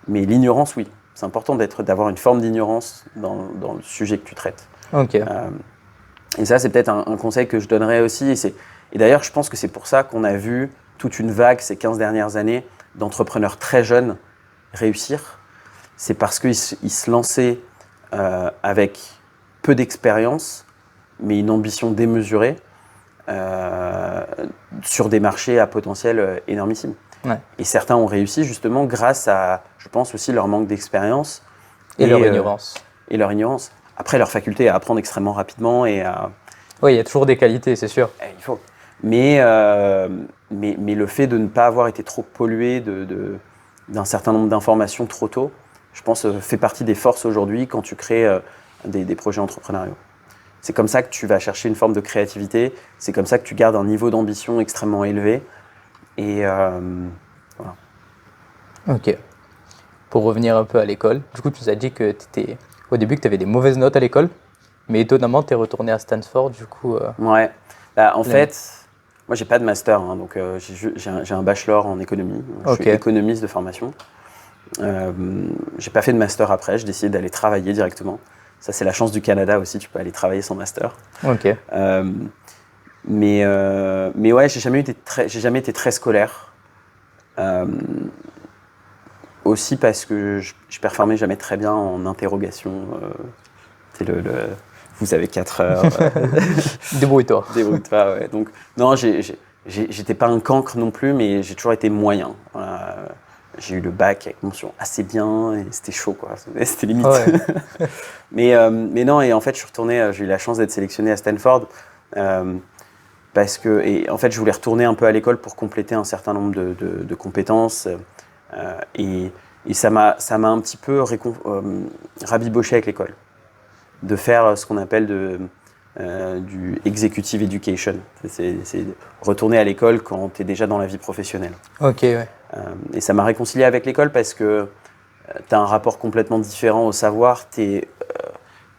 l'ignorance, oui. C'est important d'avoir une forme d'ignorance dans le sujet que tu traites. Okay. Et ça, c'est peut-être un conseil que je donnerais aussi. Et d'ailleurs, je pense que c'est pour ça qu'on a vu toute une vague ces 15 dernières années d'entrepreneurs très jeunes réussir. C'est parce qu'ils se lançaient avec peu d'expérience, mais une ambition démesurée sur des marchés à potentiel énormissime. Ouais. Et certains ont réussi justement grâce à, je pense aussi, leur manque d'expérience. Et leur ignorance. Et leur ignorance. Après, leur faculté à apprendre extrêmement rapidement et à... Oui, il y a toujours des qualités, c'est sûr. Il faut. Mais le fait de ne pas avoir été trop pollué d'un certain nombre d'informations trop tôt, je pense, fait partie des forces aujourd'hui quand tu crées des projets entrepreneuriaux. C'est comme ça que tu vas chercher une forme de créativité, c'est comme ça que tu gardes un niveau d'ambition extrêmement élevé. Et voilà. Ok. Pour revenir un peu à l'école, du coup, tu nous as dit que au début que tu avais des mauvaises notes à l'école, mais étonnamment, tu es retourné à Stanford, du coup... Ouais. Bah, en fait, moi, j'ai pas de master, hein, donc j'ai un bachelor en économie. Je suis économiste de formation. J'ai pas fait de master après, j'ai décidé d'aller travailler directement. Ça, c'est la chance du Canada aussi, tu peux aller travailler sans master. Ok. Mais ouais, j'ai jamais été très scolaire. Aussi parce que je performais jamais très bien en interrogation. C'est vous avez 4 heures. Débrouille-toi. Débrouille-toi, ouais. Donc, non, j'étais pas un cancre non plus, mais j'ai toujours été moyen. J'ai eu le bac avec mention assez bien et c'était chaud, quoi. C'était limite. Ouais. mais non, et en fait, je suis retourné, j'ai eu la chance d'être sélectionné à Stanford. Parce que, et en fait, je voulais retourner un peu à l'école pour compléter un certain nombre de compétences. Et ça m'a un petit peu rabiboché avec l'école. De faire ce qu'on appelle du executive education. C'est retourner à l'école quand tu es déjà dans la vie professionnelle. Ok, ouais. Et ça m'a réconcilié avec l'école parce que tu as un rapport complètement différent au savoir.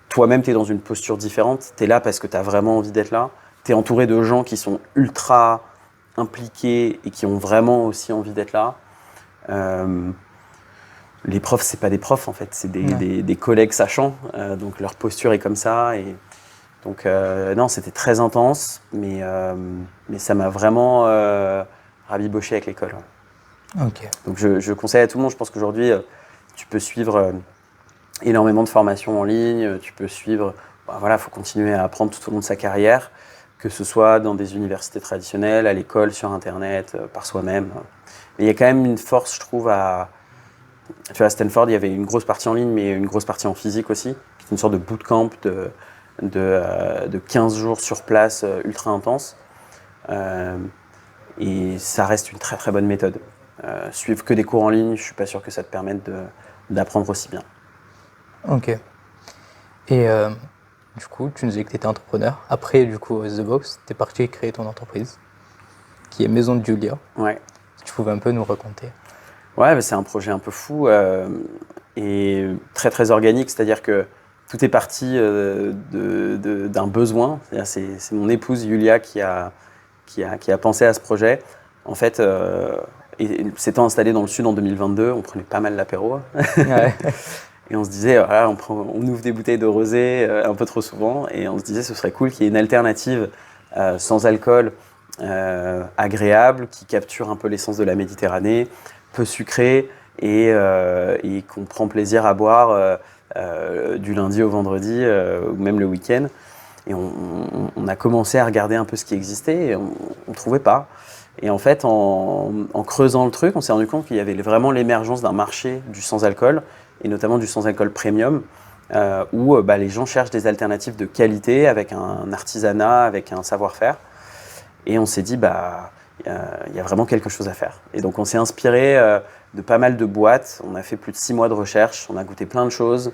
Toi-même, tu es dans une posture différente. Tu es là parce que tu as vraiment envie d'être là. Tu es entouré de gens qui sont ultra impliqués et qui ont vraiment aussi envie d'être là. les profs, c'est pas des profs en fait, c'est des collègues sachants, donc leur posture est comme ça. Et donc non, c'était très intense, mais ça m'a vraiment rabiboché avec l'école. Ouais. Ok. Donc je conseille à tout le monde, je pense qu'aujourd'hui, tu peux suivre énormément de formations en ligne, tu peux suivre, voilà, faut continuer à apprendre tout au long de sa carrière, que ce soit dans des universités traditionnelles, à l'école, sur Internet, par soi-même. Mais il y a quand même une force, je trouve, tu vois, à Stanford, il y avait une grosse partie en ligne, mais une grosse partie en physique aussi, qui est une sorte de bootcamp de 15 jours sur place, ultra intense. Et ça reste une très très bonne méthode. Suivre que des cours en ligne, je suis pas sûr que ça te permette d'apprendre aussi bien. Ok. Et du coup, tu nous disais que tu étais entrepreneur. Après, du coup, The Box, tu es parti créer ton entreprise, qui est Maison de Julia. Ouais. Si tu pouvais un peu nous raconter. Ouais, bah c'est un projet un peu fou et très très organique, c'est-à-dire que tout est parti d'un besoin. C'est mon épouse Julia qui a pensé à ce projet. En fait, s'étant installé dans le sud en 2022, on prenait pas mal l'apéro. Ouais. Et on se disait, voilà, on ouvre des bouteilles de rosé un peu trop souvent, et on se disait ce serait cool qu'il y ait une alternative sans alcool, agréable, qui capture un peu l'essence de la Méditerranée, peu sucrée, et qu'on prend plaisir à boire du lundi au vendredi, ou même le week-end. Et on a commencé à regarder un peu ce qui existait, et on ne trouvait pas. Et en fait, en creusant le truc, on s'est rendu compte qu'il y avait vraiment l'émergence d'un marché du sans-alcool, et notamment du sans-alcool premium, où les gens cherchent des alternatives de qualité, avec un artisanat, avec un savoir-faire. Et on s'est dit, il y a vraiment quelque chose à faire. Et donc on s'est inspiré de pas mal de boîtes, on a fait plus de 6 mois de recherche, on a goûté plein de choses.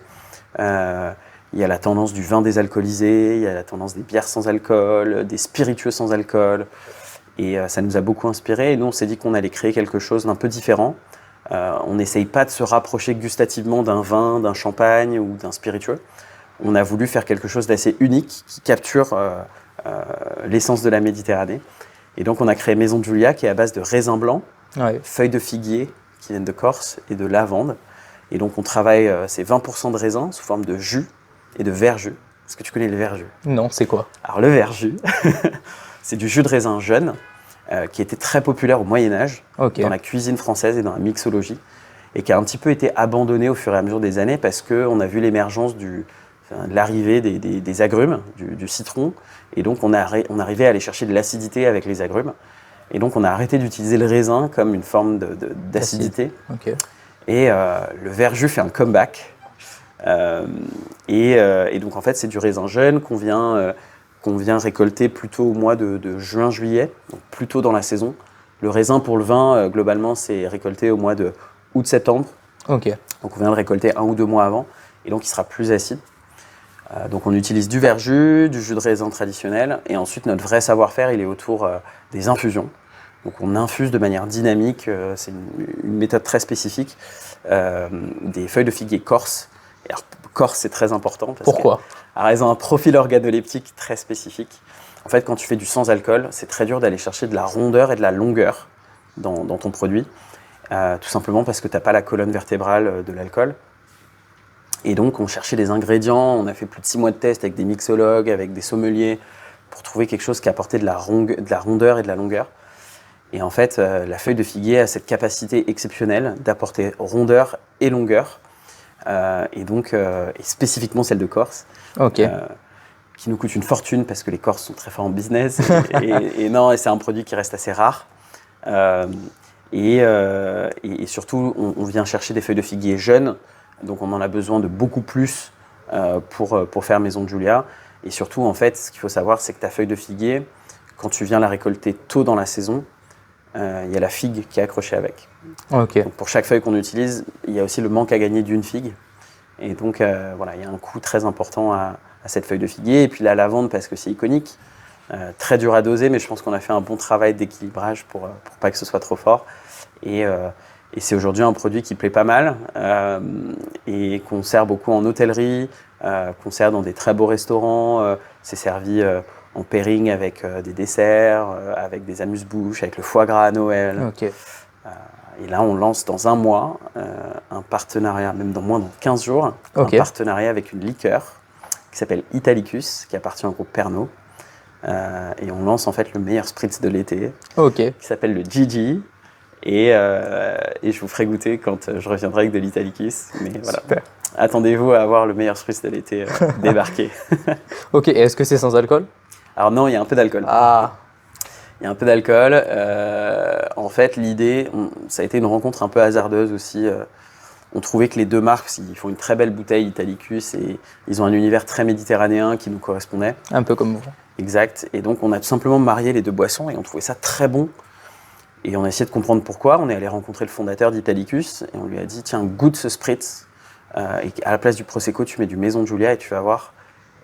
Il y a la tendance du vin désalcoolisé, il y a la tendance des bières sans alcool, des spiritueux sans alcool. Et ça nous a beaucoup inspiré. Et nous, on s'est dit qu'on allait créer quelque chose d'un peu différent. On n'essaye pas de se rapprocher gustativement d'un vin, d'un champagne ou d'un spiritueux. On a voulu faire quelque chose d'assez unique qui capture l'essence de la Méditerranée. Et donc, on a créé Maison de Julia, qui est à base de raisins blancs, feuilles de figuier qui viennent de Corse et de lavande. Et donc, on travaille ces 20% de raisins sous forme de jus et de verjus. Est-ce que tu connais le verjus ? Non, c'est quoi ? Alors, le verjus, c'est du jus de raisin jeune qui était très populaire au Moyen-Âge, dans la cuisine française et dans la mixologie, et qui a un petit peu été abandonné au fur et à mesure des années parce qu'on a vu l'émergence de l'arrivée des agrumes, du citron, et donc on arrivait à aller chercher de l'acidité avec les agrumes. Et donc on a arrêté d'utiliser le raisin comme une forme d'acidité. Okay. Et le verjus fait un comeback. Et donc en fait c'est du raisin jeune qu'on vient récolter plutôt au mois de juin-juillet, donc plutôt dans la saison. Le raisin pour le vin, globalement, c'est récolté au mois de août-septembre. Okay. Donc on vient le récolter 1 ou 2 mois avant, et donc il sera plus acide. Donc on utilise du verjus, du jus de raisin traditionnel, et ensuite notre vrai savoir-faire, il est autour des infusions. Donc on infuse de manière dynamique, c'est une méthode très spécifique, des feuilles de figuier corse. Et alors, corse, c'est très important. Pourquoi ? Elles ont un profil organoleptique très spécifique. En fait, quand tu fais du sans-alcool, c'est très dur d'aller chercher de la rondeur et de la longueur dans ton produit, tout simplement parce que tu n'as pas la colonne vertébrale de l'alcool. Et donc, on cherchait des ingrédients, on a fait plus de 6 mois de tests avec des mixologues, avec des sommeliers, pour trouver quelque chose qui apportait de la rondeur et de la longueur. Et en fait, la feuille de figuier a cette capacité exceptionnelle d'apporter rondeur et longueur, et spécifiquement celle de Corse, qui nous coûte une fortune parce que les Corses sont très forts en business, et c'est un produit qui reste assez rare. Et surtout, on vient chercher des feuilles de figuier jeunes, donc on en a besoin de beaucoup plus pour faire Maison de Julia. Et surtout, en fait, ce qu'il faut savoir, c'est que ta feuille de figuier, quand tu viens la récolter tôt dans la saison, il y a la figue qui est accrochée avec. Okay. Donc pour chaque feuille qu'on utilise, il y a aussi le manque à gagner d'une figue. Et donc, il y a un coût très important à cette feuille de figuier. Et puis la lavande, parce que c'est iconique, très dur à doser, mais je pense qu'on a fait un bon travail d'équilibrage pour pas que ce soit trop fort. Et c'est aujourd'hui un produit qui plaît pas mal et qu'on sert beaucoup en hôtellerie, qu'on sert dans des très beaux restaurants. C'est servi en pairing avec des desserts, avec des amuse-bouches, avec le foie gras à Noël. Okay. Et là, on lance dans un mois un partenariat, même dans moins de 15 jours, Ok. un partenariat avec une liqueur qui s'appelle Italicus, qui appartient au groupe Pernod. Et on lance en fait le meilleur spritz de l'été, Ok. qui s'appelle le Gigi. Et je vous ferai goûter quand je reviendrai avec de l'Italicus. Mais voilà, Super. attendez-vous à avoir le meilleur spritz de l'été débarquer. Ok, et est-ce que c'est sans alcool? Alors non, il y a un peu d'alcool. Ah, Il y a un peu d'alcool. En fait, l'idée, ça a été une rencontre un peu hasardeuse aussi. On trouvait que les deux marques, ils font une très belle bouteille Italicus et ils ont un univers très méditerranéen qui nous correspondait. un peu comme vous. Exact. Et donc, on a tout simplement marié les deux boissons et on trouvait ça très bon. Et on a essayé de comprendre pourquoi. On est allé rencontrer le fondateur d'Italicus et on lui a dit tiens, goûte ce spritz. Et à la place du Prosecco, tu mets du Maison de Julia et tu vas voir.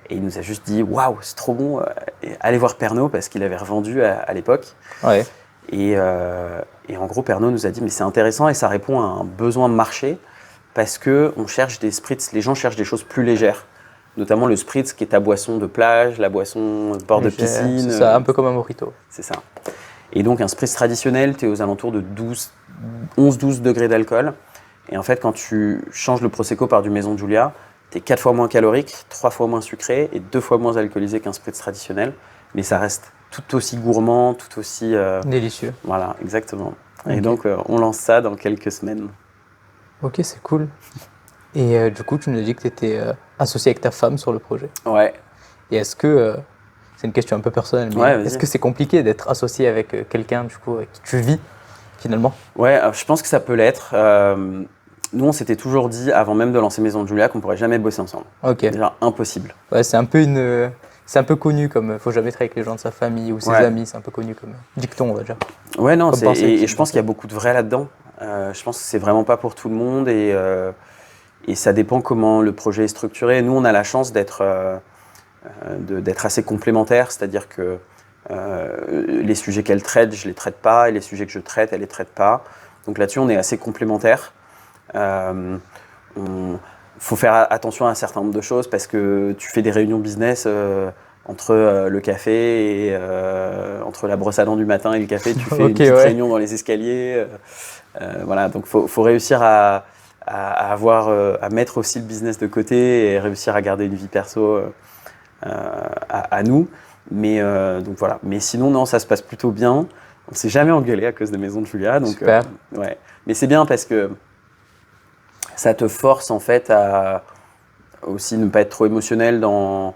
Et il nous a juste dit waouh, c'est trop bon. Et allez voir Pernod parce qu'il avait revendu à l'époque. Ouais. Et en gros, Pernod nous a dit mais c'est intéressant et ça répond à un besoin de marché parce que on cherche des spritz. Les gens cherchent des choses plus légères. Notamment le spritz qui est ta boisson de plage, la boisson de bord de piscine. C'est ça, un peu comme un mojito. C'est ça. Et donc un spritz traditionnel, tu es aux alentours de 11-12 degrés d'alcool. Et en fait, quand tu changes le Prosecco par du Maison de Julia, tu es 4 fois moins calorique, 3 fois moins sucré et 2 fois moins alcoolisé qu'un spritz traditionnel. Mais ça reste tout aussi gourmand, tout aussi... Délicieux. Voilà, exactement. Ok. Et donc, on lance ça dans quelques semaines. Ok, c'est cool. Et du coup, tu nous as dit que tu étais associé avec ta femme sur le projet. Ouais. Et est-ce que, c'est une question un peu personnelle, mais Ouais, vas-y. est-ce que c'est compliqué d'être associé avec quelqu'un du coup avec qui tu vis finalement? Ouais, je pense que ça peut l'être. Nous, on s'était toujours dit, avant même de lancer Maison de Julia, qu'on pourrait jamais bosser ensemble. Ok. Déjà, impossible. Ouais, c'est un peu connu comme faut jamais travailler avec les gens de sa famille ou ses Ouais. amis, c'est un peu connu comme dicton, on va dire. Ouais, non, Comme pensée, et je pense qu'il y a beaucoup de vrai là-dedans. Je pense que c'est vraiment pas pour tout le monde et ça dépend comment le projet est structuré. Nous, on a la chance d'être assez complémentaires, c'est-à-dire que les sujets qu'elle traite, je les traite pas, et les sujets que je traite, elle les traite pas. Donc là-dessus, on est assez complémentaires. Faut faire attention à un certain nombre de choses parce que tu fais des réunions business entre le café et entre la brosse à dents du matin et le café, tu fais une petite réunion dans les escaliers. Voilà, donc faut réussir à mettre aussi le business de côté et réussir à garder une vie perso à nous. Mais donc voilà. Mais sinon, non, ça se passe plutôt bien. On ne s'est jamais engueulé à cause de Maison de Julia. Donc, super. Ouais. Mais c'est bien parce que ça te force en fait à aussi ne pas être trop émotionnel en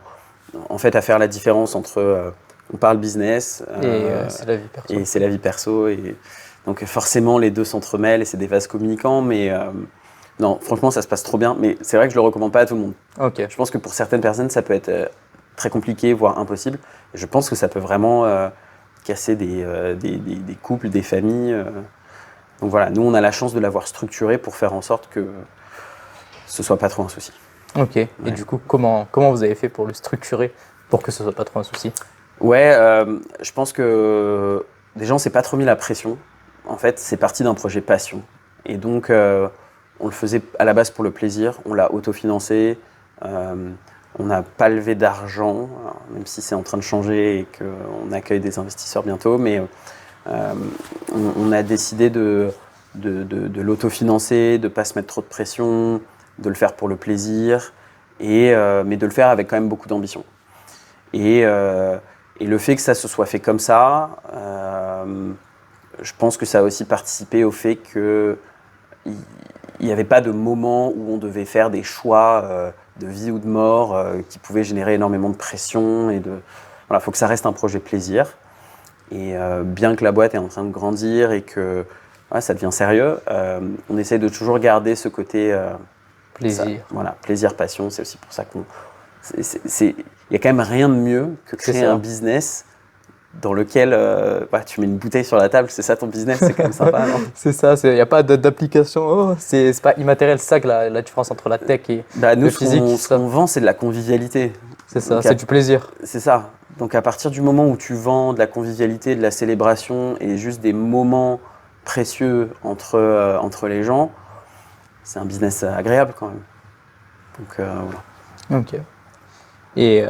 fait à faire la différence entre on parle business c'est la vie perso. et c'est la vie perso et donc forcément les deux s'entremêlent et c'est des vases communicants mais non franchement ça se passe trop bien mais c'est vrai que je le recommande pas à tout le monde. Ok. Je pense que pour certaines personnes ça peut être très compliqué voire impossible et je pense que ça peut vraiment casser des couples, des familles. Donc voilà, nous on a la chance de l'avoir structuré pour faire en sorte que ce soit pas trop un souci. Ok. Ouais. Et du coup, comment vous avez fait pour le structurer pour que ce soit pas trop un souci? Ouais, je pense que déjà on s'est pas trop mis la pression. En fait, c'est parti d'un projet passion. Et donc on le faisait à la base pour le plaisir, on l'a autofinancé, on n'a pas levé d'argent, même si c'est en train de changer et qu'on accueille des investisseurs bientôt, mais on a décidé de l'autofinancer, de ne pas se mettre trop de pression, de le faire pour le plaisir, mais de le faire avec quand même beaucoup d'ambition. Et le fait que ça se soit fait comme ça, je pense que ça a aussi participé au fait qu'il n'y avait pas de moment où on devait faire des choix de vie ou de mort qui pouvaient générer énormément de pression. Voilà, faut que ça reste un projet plaisir. Et bien que la boîte est en train de grandir et que ça devient sérieux, on essaie de toujours garder ce côté plaisir. Voilà, plaisir, passion. C'est aussi pour ça qu'on. Il y a quand même rien de mieux que créer un business dans lequel tu mets une bouteille sur la table, c'est ça ton business, c'est quand même sympa, non? C'est ça, il n'y a pas d'application, c'est pas immatériel, c'est ça que la différence entre la tech et nous, le physique. Ce qu'on vend, c'est de la convivialité. C'est ça, c'est du plaisir. C'est ça. Donc à partir du moment où tu vends de la convivialité, de la célébration et juste des moments précieux entre les gens, c'est un business agréable quand même. Donc voilà. Ok. Et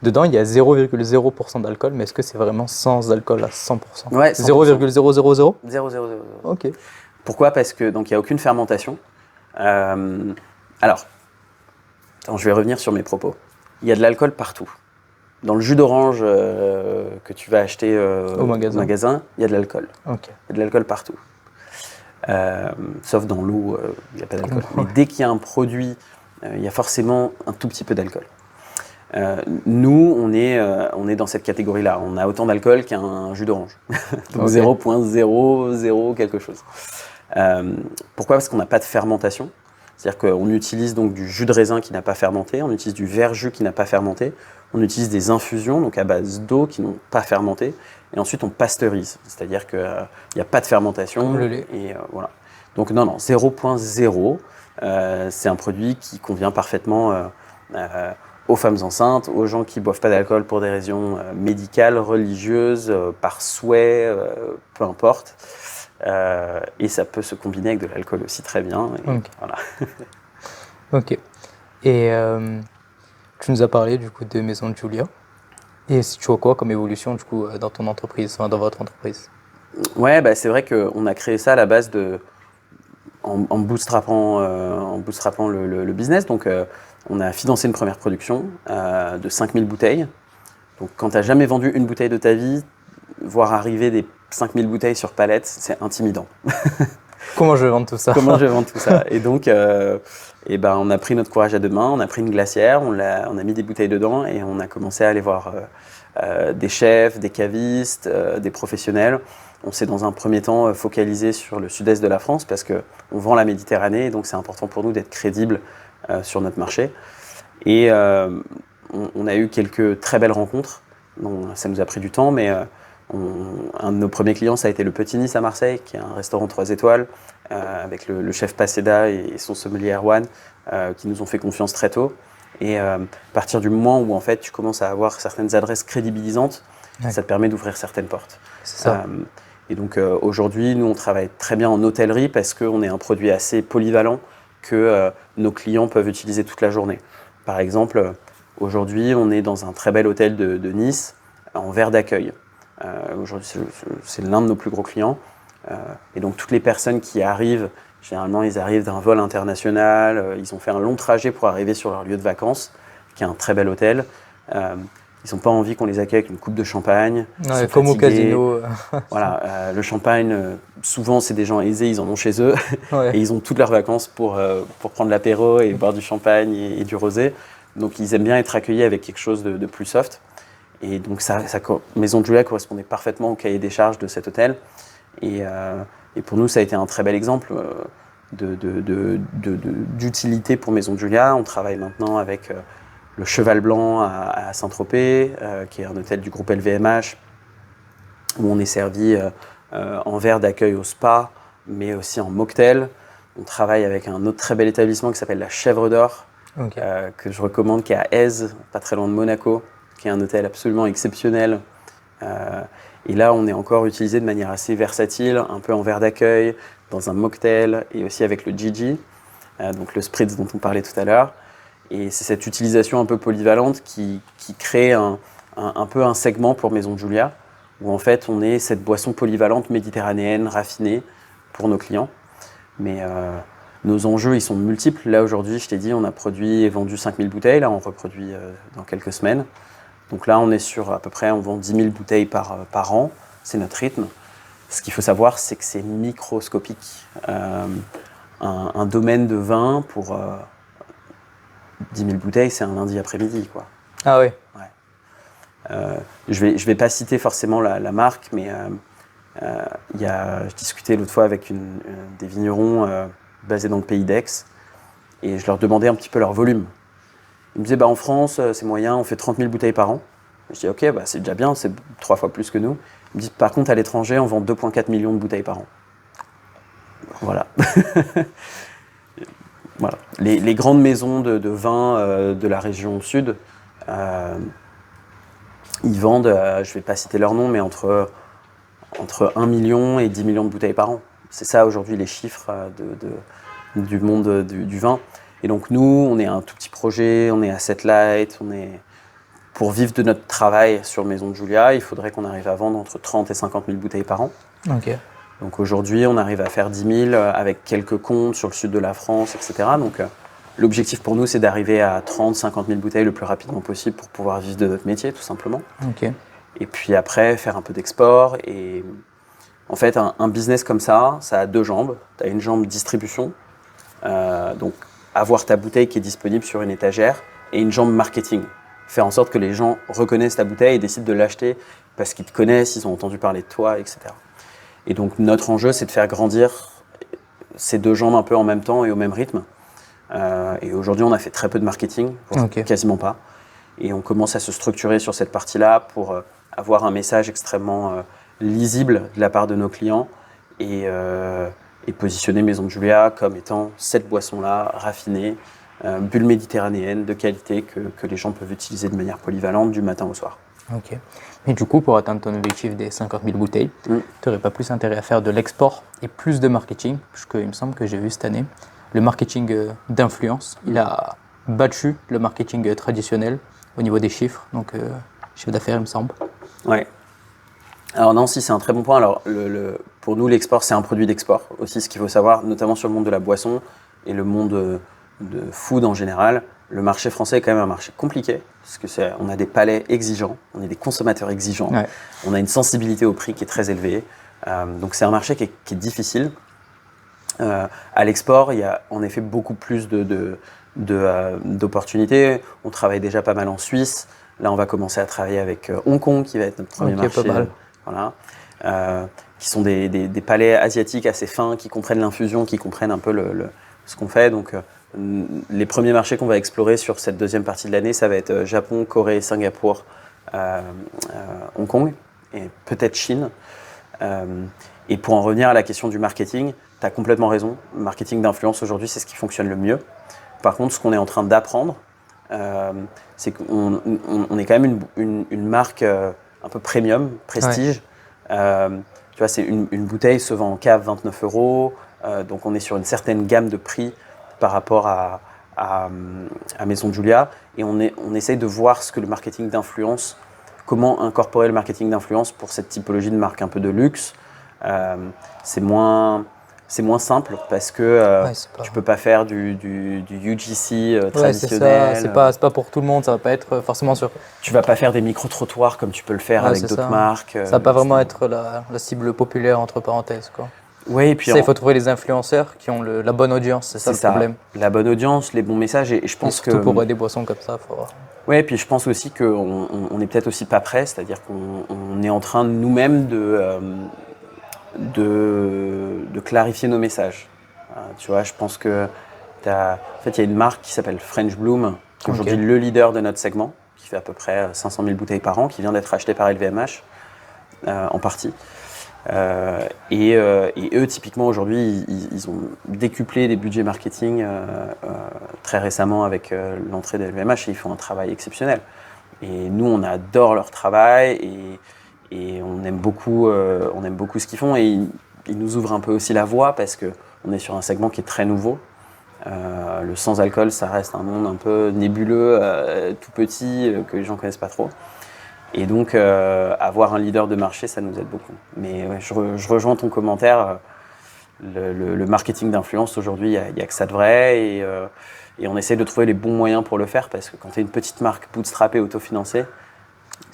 Dedans, il y a 0,0% d'alcool, mais est-ce que c'est vraiment sans alcool à 100%? Ouais, 100%. 0,000? 0,000. Ok. Pourquoi? Parce que donc il n'y a aucune fermentation. Alors, attends, je vais revenir sur mes propos. Il y a de l'alcool partout. Dans le jus d'orange que tu vas acheter Au magasin, il y a de l'alcool. Ok. Il y a de l'alcool partout. Sauf dans l'eau, il n'y a pas d'alcool. Mais dès qu'il y a un produit, il y a forcément un tout petit peu d'alcool. Nous, on est dans cette catégorie-là. On a autant d'alcool qu'un jus d'orange. Donc Ok. 0,00 quelque chose. Pourquoi? Parce qu'on n'a pas de fermentation. C'est-à-dire qu'on utilise donc du jus de raisin qui n'a pas fermenté, on utilise du verjus qui n'a pas fermenté, on utilise des infusions donc à base d'eau qui n'ont pas fermenté, et ensuite on pasteurise. C'est-à-dire qu'il n'y a pas de fermentation. Comme le lait. Et voilà. Donc non, 0,0. C'est un produit qui convient parfaitement aux femmes enceintes, aux gens qui ne boivent pas d'alcool pour des raisons médicales, religieuses, par souhait, peu importe. Et ça peut se combiner avec de l'alcool aussi très bien. Et Ok. voilà. Ok. Et tu nous as parlé du coup de Maison Julia. Et tu vois quoi comme évolution du coup dans ton entreprise, enfin, dans votre entreprise? Ouais, bah, c'est vrai qu'on a créé ça à la base en bootstrappant le business. Donc, on a financé une première production de 5000 bouteilles. Donc, quand tu n'as jamais vendu une bouteille de ta vie, voir arriver des 5000 bouteilles sur palette, c'est intimidant. Comment je vais vendre tout ça? Comment je vais vendre tout ça? Et donc, on a pris notre courage à deux mains, on a pris une glacière, on a mis des bouteilles dedans et on a commencé à aller voir des chefs, des cavistes, des professionnels. On s'est dans un premier temps focalisé sur le sud-est de la France parce qu'on vend la Méditerranée et donc c'est important pour nous d'être crédibles sur notre marché. Et on a eu quelques très belles rencontres. Donc, ça nous a pris du temps, mais un de nos premiers clients, ça a été le Petit Nice à Marseille, qui est un restaurant 3 étoiles, avec le chef Paseda et son sommelier Erwan, qui nous ont fait confiance très tôt. Et à partir du moment où en fait, tu commences à avoir certaines adresses crédibilisantes, Ouais. ça te permet d'ouvrir certaines portes. C'est ça. Et donc aujourd'hui, nous, on travaille très bien en hôtellerie parce qu'on est un produit assez polyvalent que nos clients peuvent utiliser toute la journée. Par exemple, aujourd'hui, on est dans un très bel hôtel de Nice, en verre d'accueil. Aujourd'hui, c'est l'un de nos plus gros clients. Et donc, toutes les personnes qui arrivent, généralement, ils arrivent d'un vol international, ils ont fait un long trajet pour arriver sur leur lieu de vacances, qui est un très bel hôtel. Ils n'ont pas envie qu'on les accueille avec une coupe de champagne. Ouais, comme au casino. Voilà, le champagne, souvent, c'est des gens aisés, ils en ont chez eux. Ouais. Et ils ont toutes leurs vacances pour prendre l'apéro et boire du champagne et du rosé. Donc, ils aiment bien être accueillis avec quelque chose de plus soft. Et donc, Maison Julia correspondait parfaitement au cahier des charges de cet hôtel. Et pour nous, ça a été un très bel exemple d'utilité pour Maison Julia. On travaille maintenant avec le Cheval Blanc à Saint-Tropez, qui est un hôtel du groupe LVMH, où on est servi en verre d'accueil au spa, mais aussi en mocktail. On travaille avec un autre très bel établissement qui s'appelle la Chèvre d'Or, Ok. que je recommande, qui est à Èze, pas très loin de Monaco, qui est un hôtel absolument exceptionnel. Et là, on est encore utilisé de manière assez versatile, un peu en verre d'accueil, dans un mocktail et aussi avec le Gigi, donc le spritz dont on parlait tout à l'heure. Et c'est cette utilisation un peu polyvalente qui crée un peu un segment pour Maison Julia, où en fait on est cette boisson polyvalente méditerranéenne, raffinée pour nos clients. Mais nos enjeux, ils sont multiples. Là, aujourd'hui, je t'ai dit, on a produit et vendu 5000 bouteilles. Là, on reproduit dans quelques semaines. Donc là, on est sur à peu près, on vend 10 000 bouteilles par an. C'est notre rythme. Ce qu'il faut savoir, c'est que c'est microscopique. Un domaine de vin pour 10 000 bouteilles, c'est un lundi après-midi, quoi. Ah ouais. Je vais pas citer forcément la marque, mais je discutais l'autre fois avec des vignerons basés dans le pays d'Aix, et je leur demandais un petit peu leur volume. Ils me disaient, en France, c'est moyen, on fait 30 000 bouteilles par an. Je dis, ok, c'est déjà bien, c'est 3 fois plus que nous. Ils me disent, par contre, à l'étranger, on vend 2,4 millions de bouteilles par an. Voilà. Voilà. Les grandes maisons de vin de la région sud, ils vendent, je ne vais pas citer leur nom, mais entre 1 million et 10 millions de bouteilles par an. C'est ça aujourd'hui les chiffres du monde du vin. Et donc nous, on est un tout petit projet, on est asset light, pour vivre de notre travail sur Maison de Julia, il faudrait qu'on arrive à vendre entre 30 et 50 000 bouteilles par an. Ok. Donc aujourd'hui, on arrive à faire 10 000 avec quelques comptes sur le sud de la France, etc. Donc l'objectif pour nous, c'est d'arriver à 30, 50 000 bouteilles le plus rapidement possible pour pouvoir vivre de notre métier, tout simplement. Ok. Et puis après, faire un peu d'export. Et en fait, un business comme ça a deux jambes. Tu as une jambe distribution, donc avoir ta bouteille qui est disponible sur une étagère, et une jambe marketing. Faire en sorte que les gens reconnaissent ta bouteille et décident de l'acheter parce qu'ils te connaissent, ils ont entendu parler de toi, etc. Et donc notre enjeu, c'est de faire grandir ces deux jambes un peu en même temps et au même rythme. Et aujourd'hui, on a fait très peu de marketing, quasiment pas. Et on commence à se structurer sur cette partie-là pour avoir un message extrêmement lisible de la part de nos clients et positionner Maison de Julia comme étant cette boisson-là, raffinée, bulle méditerranéenne de qualité que les gens peuvent utiliser de manière polyvalente du matin au soir. Ok. Mais du coup, pour atteindre ton objectif des 50 000 bouteilles, tu n'aurais pas plus intérêt à faire de l'export et plus de marketing, puisqu'il me semble que j'ai vu cette année, le marketing d'influence, il a battu le marketing traditionnel au niveau des chiffres, donc chiffre d'affaires, il me semble. Ouais. Alors non, si c'est un très bon point. Alors pour nous, l'export, c'est un produit d'export aussi. Ce qu'il faut savoir, notamment sur le monde de la boisson et le monde de food en général, le marché français est quand même un marché compliqué parce que on a des palais exigeants, on est des consommateurs exigeants, on a une sensibilité au prix qui est très élevée. Donc c'est un marché qui est difficile. À l'export, il y a en effet beaucoup plus d'opportunités. On travaille déjà pas mal en Suisse. Là, on va commencer à travailler avec Hong Kong, qui va être notre premier marché. Pas mal. Voilà. Qui sont des palais asiatiques assez fins, qui comprennent l'infusion, qui comprennent un peu ce qu'on fait. Donc, les premiers marchés qu'on va explorer sur cette deuxième partie de l'année, ça va être Japon, Corée, Singapour, Hong Kong et peut-être Chine. Et pour en revenir à la question du marketing, tu as complètement raison. Le marketing d'influence aujourd'hui, c'est ce qui fonctionne le mieux. Par contre, ce qu'on est en train d'apprendre, c'est qu'on est quand même une marque un peu premium, prestige. Tu vois, c'est une bouteille se vend en cave 29 €. Donc on est sur une certaine gamme de prix par rapport à Maison de Julia. Et on essaye de voir ce que le marketing d'influence, comment incorporer le marketing d'influence pour cette typologie de marque un peu de luxe. C'est moins simple parce que tu peux pas faire du UGC traditionnel. C'est ça. C'est pas pour tout le monde, ça va pas être forcément sur... Tu vas pas faire des micro-trottoirs comme tu peux le faire avec d'autres marques. Ça va pas vraiment être la cible populaire entre parenthèses, quoi. Oui, et puis il faut trouver les influenceurs qui ont la bonne audience, c'est ça le problème. La bonne audience, les bons messages, et je pense surtout que... pour des boissons comme ça, faut... Oui, et puis je pense aussi qu'on n'est peut-être aussi pas prêt, c'est-à-dire qu'on est en train nous-mêmes de clarifier nos messages. Tu vois, je pense que en fait, il y a une marque qui s'appelle French Bloom, qui est aujourd'hui le leader de notre segment, qui fait à peu près 500 000 bouteilles par an, qui vient d'être acheté par LVMH en partie. Et eux, typiquement, aujourd'hui, ils ont décuplé les budgets marketing très récemment avec l'entrée de LVMH et ils font un travail exceptionnel. Et nous, on adore leur travail et on aime beaucoup ce qu'ils font. Et ils nous ouvrent un peu aussi la voie parce qu'on est sur un segment qui est très nouveau. Le sans-alcool, ça reste un monde un peu nébuleux, tout petit, que les gens ne connaissent pas trop. Et donc, avoir un leader de marché, ça nous aide beaucoup. Mais ouais, je rejoins ton commentaire. Le marketing d'influence, aujourd'hui, il n'y a que ça de vrai. Et on essaie de trouver les bons moyens pour le faire parce que quand tu es une petite marque bootstrappée, autofinancée,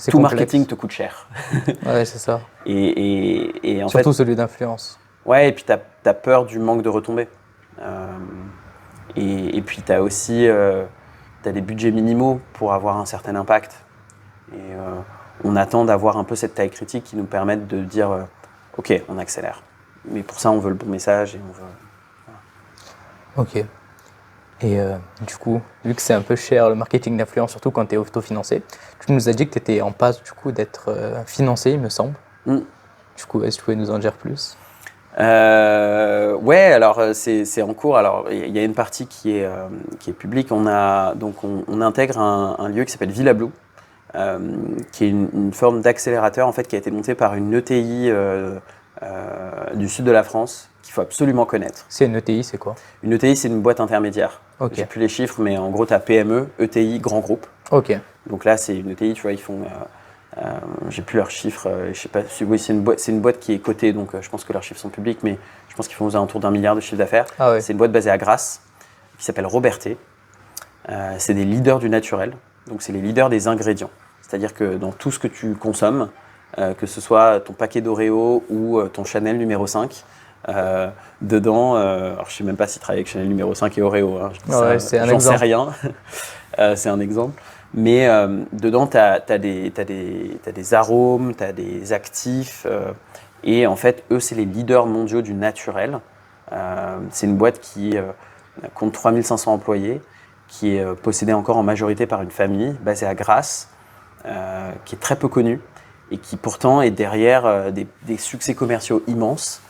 tout marketing te coûte cher. Ouais, c'est ça. Et en surtout fait, celui d'influence. Ouais, et puis tu as peur du manque de retombées. Et puis tu as aussi t'as des budgets minimaux pour avoir un certain impact. Et on attend d'avoir un peu cette taille critique qui nous permette de dire ok, on accélère. Mais pour ça, on veut le bon message et on veut. Voilà. Ok. Et du coup, vu que c'est un peu cher le marketing d'influence, surtout quand tu es autofinancé, tu nous as dit que tu étais en passe du coup d'être financé, il me semble. Du coup, est-ce que tu pouvais nous en dire plus? Ouais, alors c'est en cours. Alors il y a une partie qui est publique. On intègre un lieu qui s'appelle Villa Blue, qui est une forme d'accélérateur en fait qui a été monté par une ETI du sud de la France qu'il faut absolument connaître. C'est une ETI, c'est quoi? Une ETI, c'est une boîte intermédiaire. Okay. J'ai plus les chiffres, mais en gros, tu as PME, ETI, grand groupe. Ok. Donc là, c'est une ETI, tu vois, ils font, j'ai plus leurs chiffres, je sais pas, oui, c'est une boîte qui est cotée, donc je pense que leurs chiffres sont publics, mais je pense qu'ils font aux alentours d'1 milliard de chiffre d'affaires. Ah ouais. C'est une boîte basée à Grasse, qui s'appelle Robertet. C'est des leaders du naturel, donc c'est les leaders des ingrédients. C'est-à-dire que dans tout ce que tu consommes, que ce soit ton paquet d'Oreo ou ton Chanel numéro 5, dedans, alors je sais même pas s'ils travaillent avec Chanel numéro 5 et Oreo, hein, j'en sais rien, c'est un exemple. Mais dedans, tu as des arômes, tu as des actifs, et en fait, eux, c'est les leaders mondiaux du naturel. C'est une boîte qui compte 3500 employés, qui est possédée encore en majorité par une famille basée à Grasse, qui est très peu connue et qui pourtant est derrière des succès commerciaux immenses,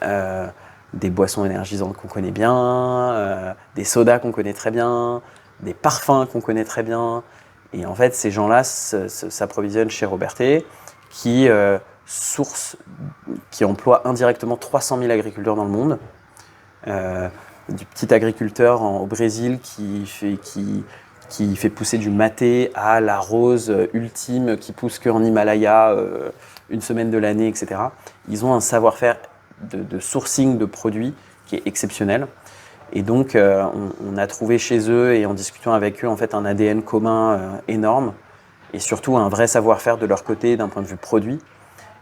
des boissons énergisantes qu'on connaît bien, des sodas qu'on connaît très bien, des parfums qu'on connaît très bien. Et en fait, ces gens-là s'approvisionnent chez Robertet, qui emploie indirectement 300 000 agriculteurs dans le monde. Du petit agriculteur au Brésil qui fait pousser du maté à la rose ultime qui pousse qu'en Himalaya une semaine de l'année, etc. Ils ont un savoir-faire de sourcing de produits qui est exceptionnel. Et donc, on a trouvé chez eux et en discutant avec eux en fait un ADN commun énorme et surtout un vrai savoir-faire de leur côté d'un point de vue produit.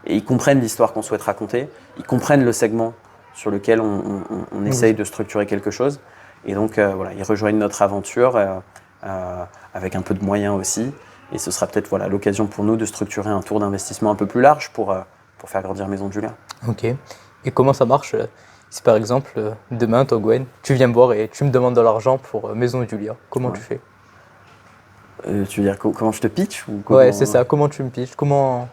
Et ils comprennent l'histoire qu'on souhaite raconter, ils comprennent le segment sur lequel on essaye de structurer quelque chose. Et donc, voilà, ils rejoignent notre aventure avec un peu de moyens aussi. Et ce sera peut-être l'occasion pour nous de structurer un tour d'investissement un peu plus large pour faire grandir Maison de Julien. Ok. Et comment ça marche si par exemple, demain, toi, Gwen, tu viens me voir et tu me demandes de l'argent pour Maison de Julia, comment tu fais? Tu veux dire comment je te pitch ou comment... Ouais, c'est ça. Comment tu me pitches? Comment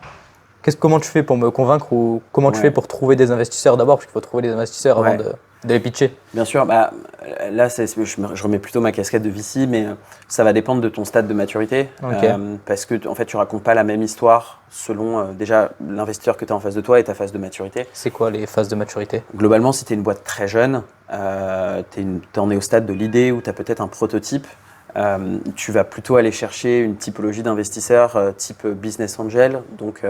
tu fais pour me convaincre ou comment tu fais pour trouver des investisseurs d'abord? Parce qu'il faut trouver des investisseurs avant de les pitcher. Bien sûr, là, je remets plutôt ma casquette de VC, mais ça va dépendre de ton stade de maturité. Okay. Parce que en fait, tu racontes pas la même histoire selon déjà l'investisseur que tu as en face de toi et ta phase de maturité. C'est quoi les phases de maturité? Globalement, si tu es une boîte très jeune, tu en es au stade de l'idée où tu as peut-être un prototype, tu vas plutôt aller chercher une typologie d'investisseurs type business angel, donc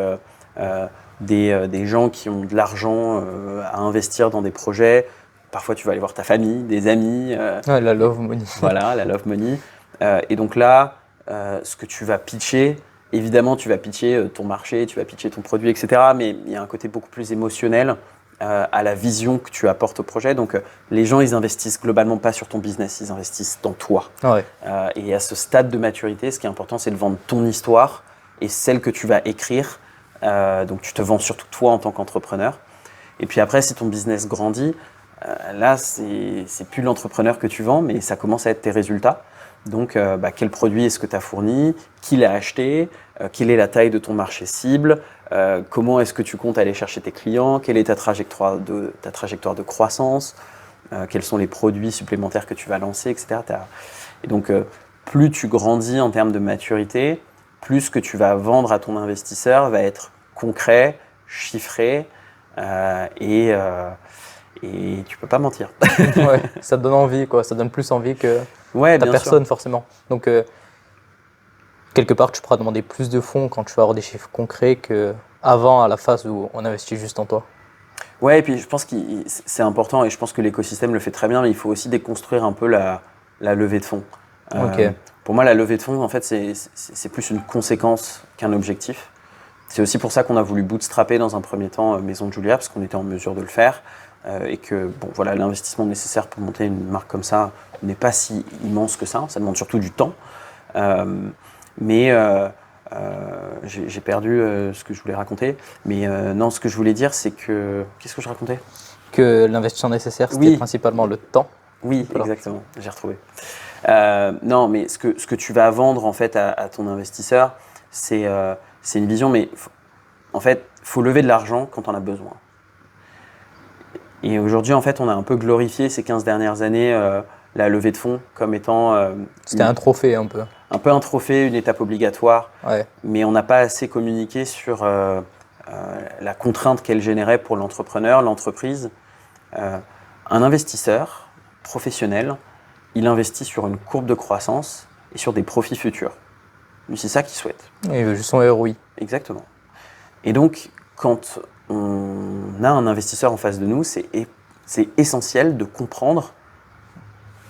des gens qui ont de l'argent à investir dans des projets. Parfois, tu vas aller voir ta famille, des amis. La love money. Voilà, la love money. Et donc là, ce que tu vas pitcher, évidemment, tu vas pitcher ton marché, tu vas pitcher ton produit, etc. Mais il y a un côté beaucoup plus émotionnel à la vision que tu apportes au projet. Donc, les gens, ils investissent globalement pas sur ton business, ils investissent dans toi. Ouais. Et à ce stade de maturité, ce qui est important, c'est de vendre ton histoire et celle que tu vas écrire. Donc, tu te vends surtout toi en tant qu'entrepreneur. Et puis après, si ton business grandit, là, c'est plus l'entrepreneur que tu vends, mais ça commence à être tes résultats. Donc, quel produit est-ce que tu as fourni? Qui l'a acheté? Quelle est la taille de ton marché cible? Comment est-ce que tu comptes aller chercher tes clients? Quelle est ta trajectoire de croissance? Quels sont les produits supplémentaires que tu vas lancer, etc. Et donc, plus tu grandis en termes de maturité, plus ce que tu vas vendre à ton investisseur va être concret, chiffré et tu peux pas mentir. Ouais, ça te donne envie, quoi. Ça donne plus envie que ta personne, forcément. Donc, quelque part, tu pourras demander plus de fonds quand tu vas avoir des chiffres concrets qu'avant, à la phase où on investit juste en toi. Ouais, et puis je pense que c'est important et je pense que l'écosystème le fait très bien, mais il faut aussi déconstruire un peu la levée de fonds. Okay. Pour moi, la levée de fonds, en fait, c'est plus une conséquence qu'un objectif. C'est aussi pour ça qu'on a voulu bootstrapper dans un premier temps Maison de Julia, parce qu'on était en mesure de le faire. Et que l'investissement nécessaire pour monter une marque comme ça n'est pas si immense que ça demande surtout du temps. Mais j'ai perdu ce que je voulais raconter. Mais non, ce que je voulais dire, c'est que... Qu'est-ce que je racontais? Que l'investissement nécessaire, c'était principalement le temps. Oui, exactement, j'ai retrouvé. Non, mais ce que tu vas vendre en fait à ton investisseur, c'est une vision, mais en fait, il faut lever de l'argent quand on a besoin. Et aujourd'hui, en fait, on a un peu glorifié ces 15 dernières années la levée de fonds comme étant... C'était un trophée un peu. Un peu un trophée, une étape obligatoire. Ouais. Mais on n'a pas assez communiqué sur la contrainte qu'elle générait pour l'entrepreneur, l'entreprise. Un investisseur professionnel, il investit sur une courbe de croissance et sur des profits futurs. Lui, c'est ça qu'il souhaite. Il veut juste son ROI. Exactement. Et donc, quand on a un investisseur en face de nous, c'est essentiel de comprendre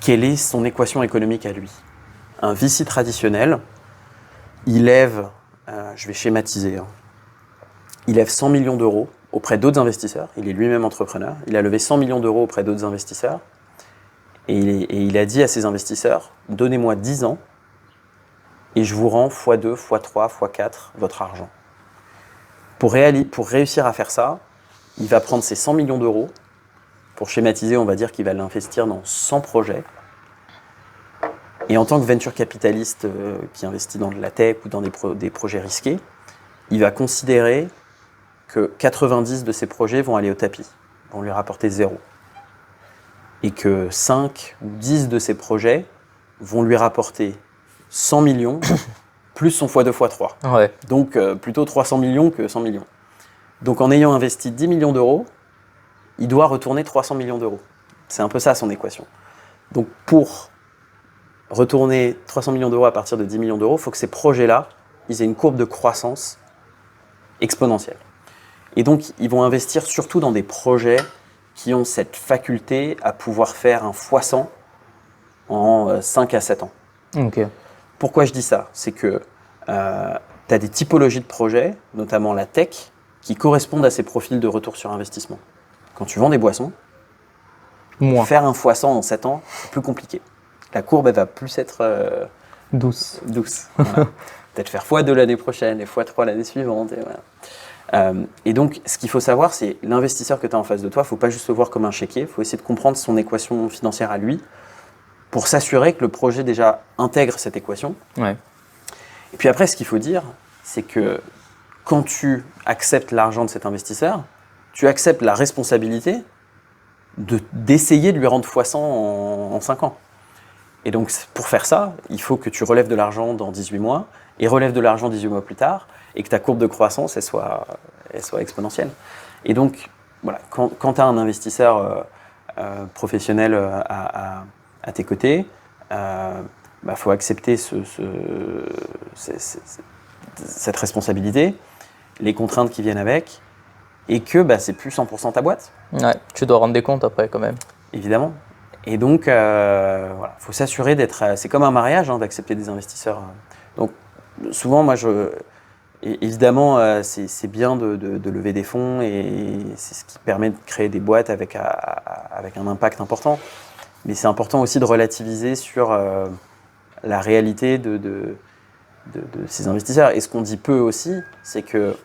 quelle est son équation économique à lui. Un VC traditionnel, il lève, je vais schématiser, hein, il lève 100 millions d'euros auprès d'autres investisseurs. Il est lui-même entrepreneur. Il a levé 100 millions d'euros auprès d'autres investisseurs. Et il a dit à ses investisseurs, donnez-moi 10 ans et je vous rends x2, x3, x4 votre argent. Pour réussir à faire ça, il va prendre ses 100 millions d'euros. Pour schématiser, on va dire qu'il va l'investir dans 100 projets. Et en tant que venture capitaliste qui investit dans de la tech ou dans des projets risqués, il va considérer que 90 de ces projets vont aller au tapis, vont lui rapporter 0. Et que 5 ou 10 de ces projets vont lui rapporter 100 millions, plus son x2, x3. Ouais. Donc plutôt 300 millions que 100 millions. Donc en ayant investi 10 millions d'euros, il doit retourner 300 millions d'euros. C'est un peu ça son équation. Donc pour retourner 300 millions d'euros à partir de 10 millions d'euros, il faut que ces projets-là, ils aient une courbe de croissance exponentielle. Et donc, ils vont investir surtout dans des projets qui ont cette faculté à pouvoir faire un x100 en 5 à 7 ans. Ok. Pourquoi je dis ça? C'est que tu as des typologies de projets, notamment la tech, qui correspondent à ces profils de retour sur investissement. Quand tu vends des boissons, faire un x100 en 7 ans, c'est plus compliqué. La courbe, elle va plus être douce. Voilà. Peut-être faire x2 l'année prochaine et x3 l'année suivante. Et, voilà. Et donc, ce qu'il faut savoir, c'est l'investisseur que tu as en face de toi, il ne faut pas juste le voir comme un chéquier, il faut essayer de comprendre son équation financière à lui pour s'assurer que le projet déjà intègre cette équation. Ouais. Et puis après, ce qu'il faut dire, c'est que quand tu acceptes l'argent de cet investisseur, tu acceptes la responsabilité d'essayer de lui rendre x100 en 5 ans. Et donc, pour faire ça, il faut que tu relèves de l'argent dans 18 mois et relèves de l'argent 18 mois plus tard et que ta courbe de croissance, elle soit exponentielle. Et donc, voilà, quand tu as un investisseur professionnel à tes côtés, faut accepter cette responsabilité, les contraintes qui viennent avec, et que c'est plus 100% ta boîte. Ouais, tu dois rendre des comptes après quand même. Évidemment. Et donc, voilà, faut s'assurer d'être. C'est comme un mariage, d'accepter des investisseurs. Donc, souvent, moi, évidemment, c'est bien de lever des fonds et c'est ce qui permet de créer des boîtes avec un impact important. Mais c'est important aussi de relativiser sur la réalité de ces investisseurs. Et ce qu'on dit peu aussi, c'est que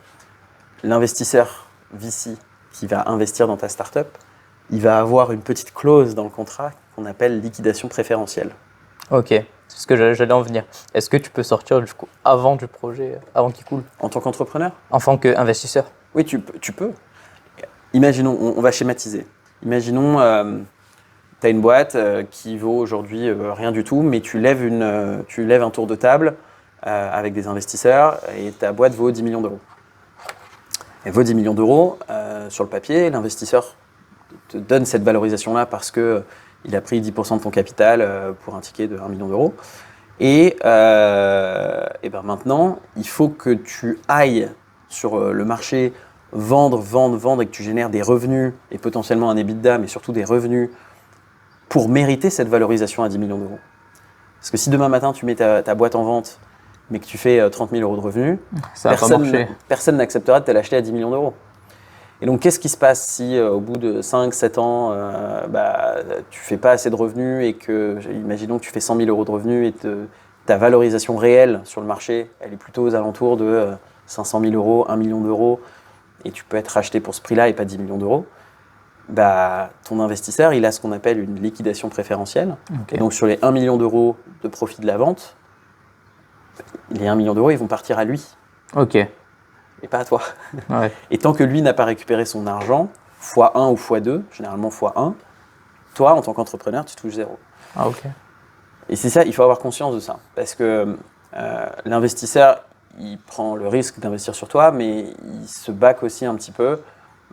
l'investisseur VC qui va investir dans ta startup, il va avoir une petite clause dans le contrat qu'on appelle liquidation préférentielle. Ok, c'est ce que j'allais en venir. Est-ce que tu peux sortir du coup avant du projet, avant qu'il coule? En tant qu'entrepreneur? En tant qu'investisseur? Oui, tu peux. Imaginons, on va schématiser. Imaginons, tu as une boîte qui vaut aujourd'hui rien du tout, mais tu lèves un tour de table avec des investisseurs et ta boîte vaut 10 millions d'euros. Elle vaut 10 millions d'euros sur le papier, l'investisseur te donne cette valorisation-là parce qu'il a pris 10% de ton capital pour un ticket de 1 million d'euros. Et maintenant, il faut que tu ailles sur le marché vendre et que tu génères des revenus et potentiellement un EBITDA, mais surtout des revenus pour mériter cette valorisation à 10 millions d'euros. Parce que si demain matin, tu mets ta boîte en vente, mais que tu fais 30 000 euros de revenus, personne n'acceptera de te l'acheter à 10 millions d'euros. Et donc, qu'est-ce qui se passe si au bout de 5-7 ans, tu ne fais pas assez de revenus et que, imaginons que tu fais 100 000 euros de revenus et ta valorisation réelle sur le marché, elle est plutôt aux alentours de 500 000 euros, 1 million d'euros, et tu peux être racheté pour ce prix-là et pas 10 millions d'euros, ton investisseur, il a ce qu'on appelle une liquidation préférentielle. Okay. Et donc, sur les 1 million d'euros de profit de la vente, les 1 million d'euros, ils vont partir à lui. Ok. Et pas à toi. Ouais. Et tant que lui n'a pas récupéré son argent, x1 ou x2, généralement x1, toi, en tant qu'entrepreneur, tu touches 0. Ah, ok. Et c'est ça, il faut avoir conscience de ça. Parce que l'investisseur, il prend le risque d'investir sur toi, mais il se back aussi un petit peu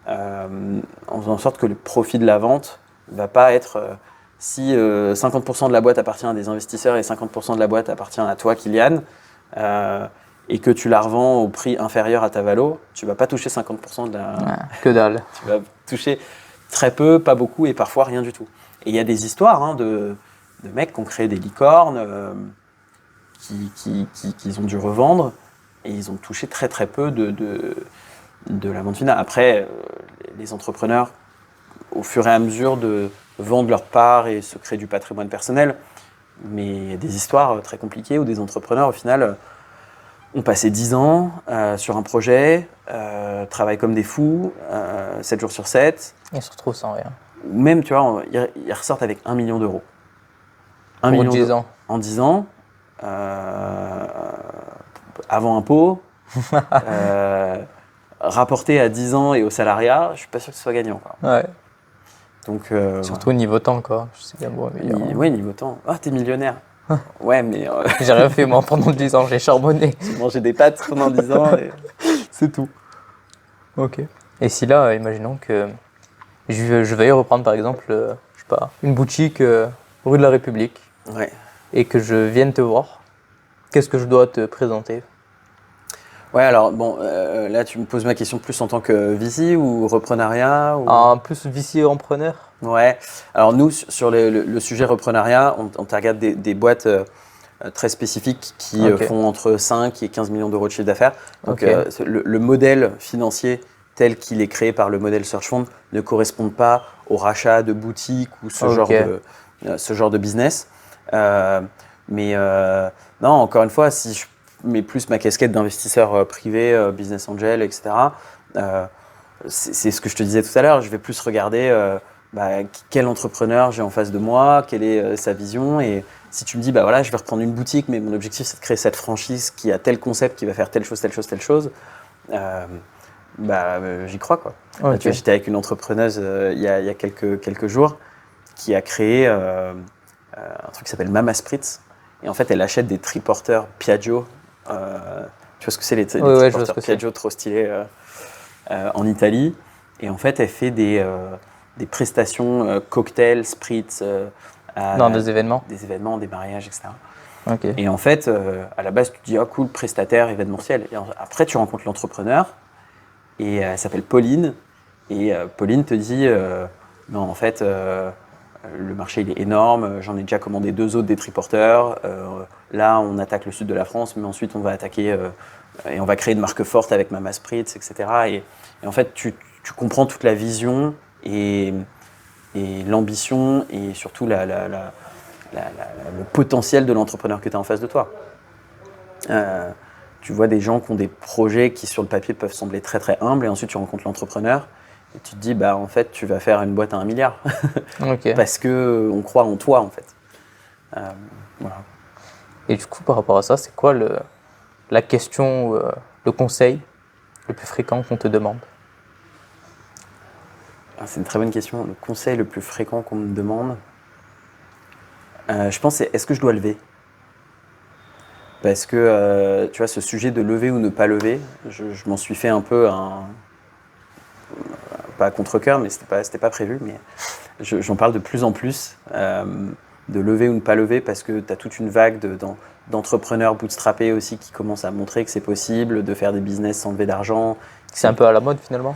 en faisant en sorte que le profit de la vente ne va pas être... si 50% de la boîte appartient à des investisseurs et 50% de la boîte appartient à toi, Kylian, et que tu la revends au prix inférieur à ta valo, tu vas pas toucher 50% de la... Ouais, que dalle. Tu vas toucher très peu, pas beaucoup et parfois rien du tout. Et il y a des histoires de mecs qui ont créé des licornes qu'ils ont dû revendre et ils ont touché très très peu de la vente finale. Après, les entrepreneurs, au fur et à mesure, vendent leur part et se créent du patrimoine personnel. Mais il y a des histoires très compliquées où des entrepreneurs, au final, ont passé 10 ans sur un projet, travaillent comme des fous, 7 jours sur 7. Ils se retrouvent sans rien. Ou même, tu vois, ils ressortent avec 1 million d'euros. Pour 10 ans. En 10 ans, avant impôt, rapporté à 10 ans et au salariat, je suis pas sûr que ce soit gagnant, quoi. Ouais. Donc, Surtout niveau temps, quoi. Je sais bien, bon, oui, niveau temps. Ah, t'es millionnaire. Ouais, mais j'ai rien fait, moi, pendant 10 ans. J'ai charbonné. j'ai mangé des pâtes pendant 10 ans et c'est tout. Ok. Et si là, imaginons que je veuille reprendre, par exemple, je sais pas, une boutique rue de la République Ouais. et que je vienne te voir, qu'est-ce que je dois te présenter? Ouais, alors bon, là tu me poses ma question plus en tant que VC ou reprenariat ou... Un plus VC entrepreneur? Ouais, alors nous sur le sujet reprenariat, on target des boîtes très spécifiques qui font entre 5 et 15 millions d'euros de chiffre d'affaires. Donc le modèle financier tel qu'il est créé par le modèle Search Fund ne correspond pas au rachat de boutiques ou ce genre de business. Mais non, encore une fois, si je mets plus ma casquette d'investisseur privé, business angel, etc., c'est ce que je te disais tout à l'heure, je vais plus regarder quel entrepreneur j'ai en face de moi, quelle est sa vision. Et si tu me dis, bah voilà, je vais reprendre une boutique, mais mon objectif c'est de créer cette franchise qui a tel concept, qui va faire telle chose, j'y crois, quoi. Okay. Là, tu vois, j'étais avec une entrepreneuse il y a quelques jours qui a créé un truc qui s'appelle Mama Spritz. Et en fait, elle achète des triporteurs Piaggio. Tu vois ce que c'est les triporteurs Piaggio trop stylés en Italie. Et en fait, elle fait des prestations cocktails, spritz. Dans des événements. Des événements, des mariages, etc. Okay. Et en fait, à la base, tu te dis, ah cool, prestataire événementiel. Et après, tu rencontres l'entrepreneur. Et elle s'appelle Pauline. Et Pauline te dit, non, en fait, le marché il est énorme. J'en ai déjà commandé 2 autres des triporteurs. Là, on attaque le sud de la France, mais ensuite, on va attaquer et on va créer une marque forte avec Mama Spritz, etc. Et en fait, tu comprends toute la vision et l'ambition et surtout le potentiel de l'entrepreneur que tu as en face de toi. Tu vois des gens qui ont des projets qui sur le papier peuvent sembler très très humbles et ensuite tu rencontres l'entrepreneur et tu te dis bah en fait tu vas faire une boîte à 1 milliard parce que on croit en toi en fait. Voilà. Et du coup par rapport à ça, c'est quoi la question, le conseil le plus fréquent qu'on te demande? C'est une très bonne question. Le conseil le plus fréquent qu'on me demande, je pense c'est est-ce que je dois lever? Parce que, tu vois, ce sujet de lever ou ne pas lever, je m'en suis fait un peu pas à contre-cœur, mais c'était pas prévu, mais j'en parle de plus en plus, de lever ou ne pas lever, parce que tu as toute une vague d'entrepreneurs bootstrappés aussi qui commencent à montrer que c'est possible de faire des business sans lever d'argent. C'est un peu à la mode finalement?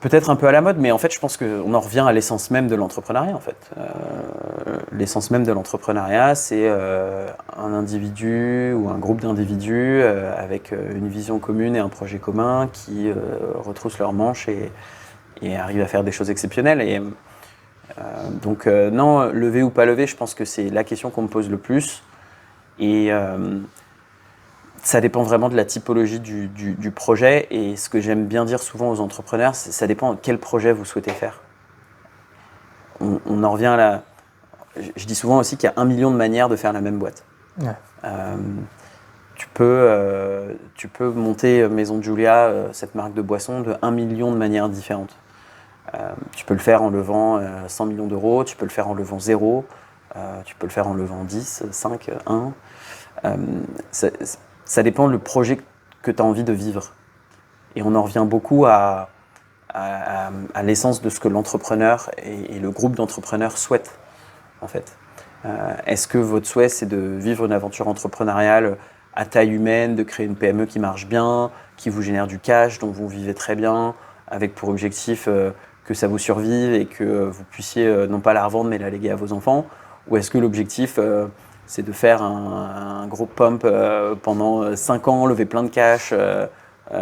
Peut-être un peu à la mode, mais en fait, je pense qu'on en revient à l'essence même de l'entrepreneuriat, en fait. L'essence même de l'entrepreneuriat, c'est un individu ou un groupe d'individus avec une vision commune et un projet commun qui retroussent leurs manches et arrivent à faire des choses exceptionnelles. Et donc, non, lever ou pas lever, je pense que c'est la question qu'on me pose le plus. Et ça dépend vraiment de la typologie du projet. Et ce que j'aime bien dire souvent aux entrepreneurs, ça dépend de quel projet vous souhaitez faire. On en revient à la... Je dis souvent aussi qu'il y a 1 million de manières de faire la même boîte. Ouais. Tu peux monter Maison de Julia, cette marque de boissons, de 1 million de manières différentes. Tu peux le faire en levant 100 millions d'euros, tu peux le faire en levant 0, tu peux le faire en levant 10, 5, 1. Ça dépend du projet que tu as envie de vivre. Et on en revient beaucoup à l'essence de ce que l'entrepreneur et le groupe d'entrepreneurs souhaitent, en fait. Est-ce que votre souhait, c'est de vivre une aventure entrepreneuriale à taille humaine, de créer une PME qui marche bien, qui vous génère du cash, dont vous vivez très bien, avec pour objectif que ça vous survive et que vous puissiez non pas la revendre mais la léguer à vos enfants? Ou est-ce que l'objectif c'est de faire un gros pump pendant 5 ans, lever plein de cash,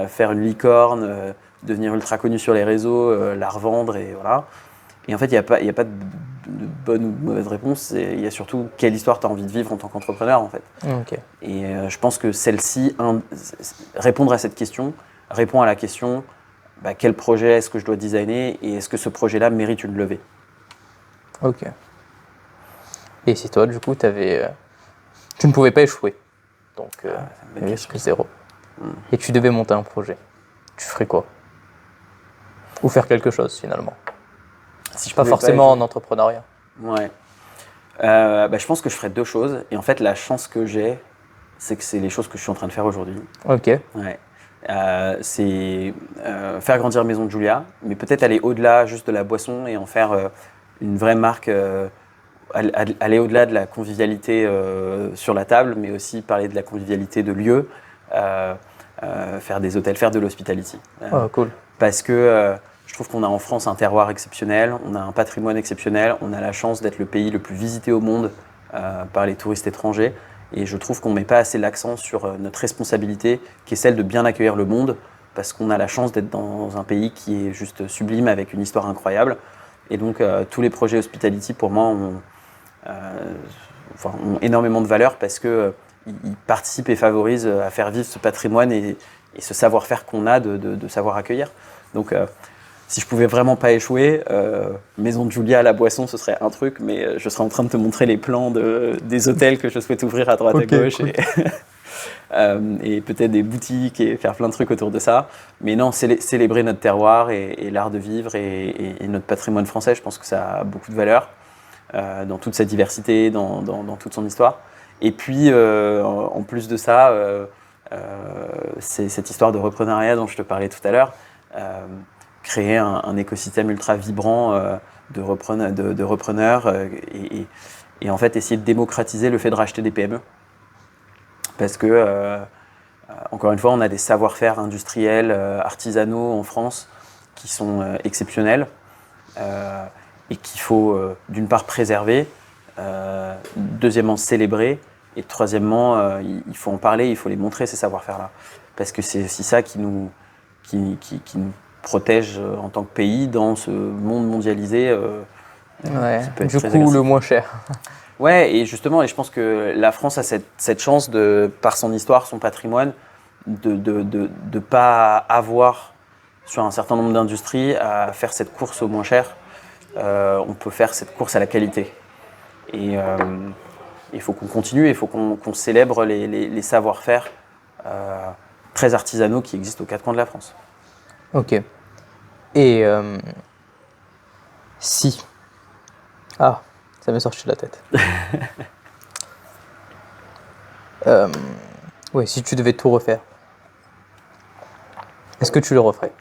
faire une licorne, devenir ultra connu sur les réseaux, la revendre et voilà. Et en fait, il n'y a pas de bonne ou de mauvaise réponse. Il y a surtout quelle histoire tu as envie de vivre en tant qu'entrepreneur, en fait. Ok. Et je pense que celle-ci, répondre à cette question, répond à la question quel projet est-ce que je dois designer et est-ce que ce projet-là mérite une levée? Ok. Et si toi, du coup, tu ne pouvais pas échouer, donc risque zéro, et tu devais monter un projet, tu ferais quoi? Ou faire quelque chose, finalement? Si Pas forcément en entrepreneuriat. Ouais. Je pense que je ferais 2 choses. Et en fait, la chance que j'ai, c'est que c'est les choses que je suis en train de faire aujourd'hui. Ok. Ouais. C'est faire grandir Maison de Julia, mais peut-être aller au-delà juste de la boisson et en faire une vraie marque, aller au-delà de la convivialité sur la table, mais aussi parler de la convivialité de lieu, faire des hôtels, faire de l'hospitality. Oh, cool. Parce que je trouve qu'on a en France un terroir exceptionnel, on a un patrimoine exceptionnel, on a la chance d'être le pays le plus visité au monde par les touristes étrangers. Et je trouve qu'on ne met pas assez l'accent sur notre responsabilité, qui est celle de bien accueillir le monde, parce qu'on a la chance d'être dans un pays qui est juste sublime, avec une histoire incroyable. Et donc, tous les projets hospitality, pour moi, ont énormément de valeur, parce qu'ils participent et favorisent à faire vivre ce patrimoine et ce savoir-faire qu'on a de savoir accueillir. Donc, si je pouvais vraiment pas échouer, Maison de Julia à la boisson, ce serait un truc, mais je serais en train de te montrer les plans des hôtels que je souhaite ouvrir à droite à gauche. Cool. Et peut-être des boutiques et faire plein de trucs autour de ça. Mais non, célébrer notre terroir et l'art de vivre et notre patrimoine français, je pense que ça a beaucoup de valeur dans toute sa diversité, dans toute son histoire. Et puis, en plus de ça, c'est cette histoire de reprenariat dont je te parlais tout à l'heure. Créer un écosystème ultra vibrant de repreneurs et en fait essayer de démocratiser le fait de racheter des PME. Parce que, encore une fois, on a des savoir-faire industriels, artisanaux en France qui sont exceptionnels et qu'il faut d'une part préserver, deuxièmement célébrer et troisièmement il faut en parler, il faut les montrer ces savoir-faire-là. Parce que c'est aussi ça qui nous protège en tant que pays dans ce monde mondialisé. Ouais, du coup, le moins cher. Ouais, et justement, et je pense que la France a cette chance, par son histoire, son patrimoine, de pas avoir, sur un certain nombre d'industries, à faire cette course au moins cher. On peut faire cette course à la qualité. Et il faut qu'on continue, il faut qu'on célèbre les savoir-faire très artisanaux qui existent aux 4 coins de la France. Ok. Et si... Ah, ça m'est sorti de la tête. Oui, si tu devais tout refaire, est-ce que tu le referais?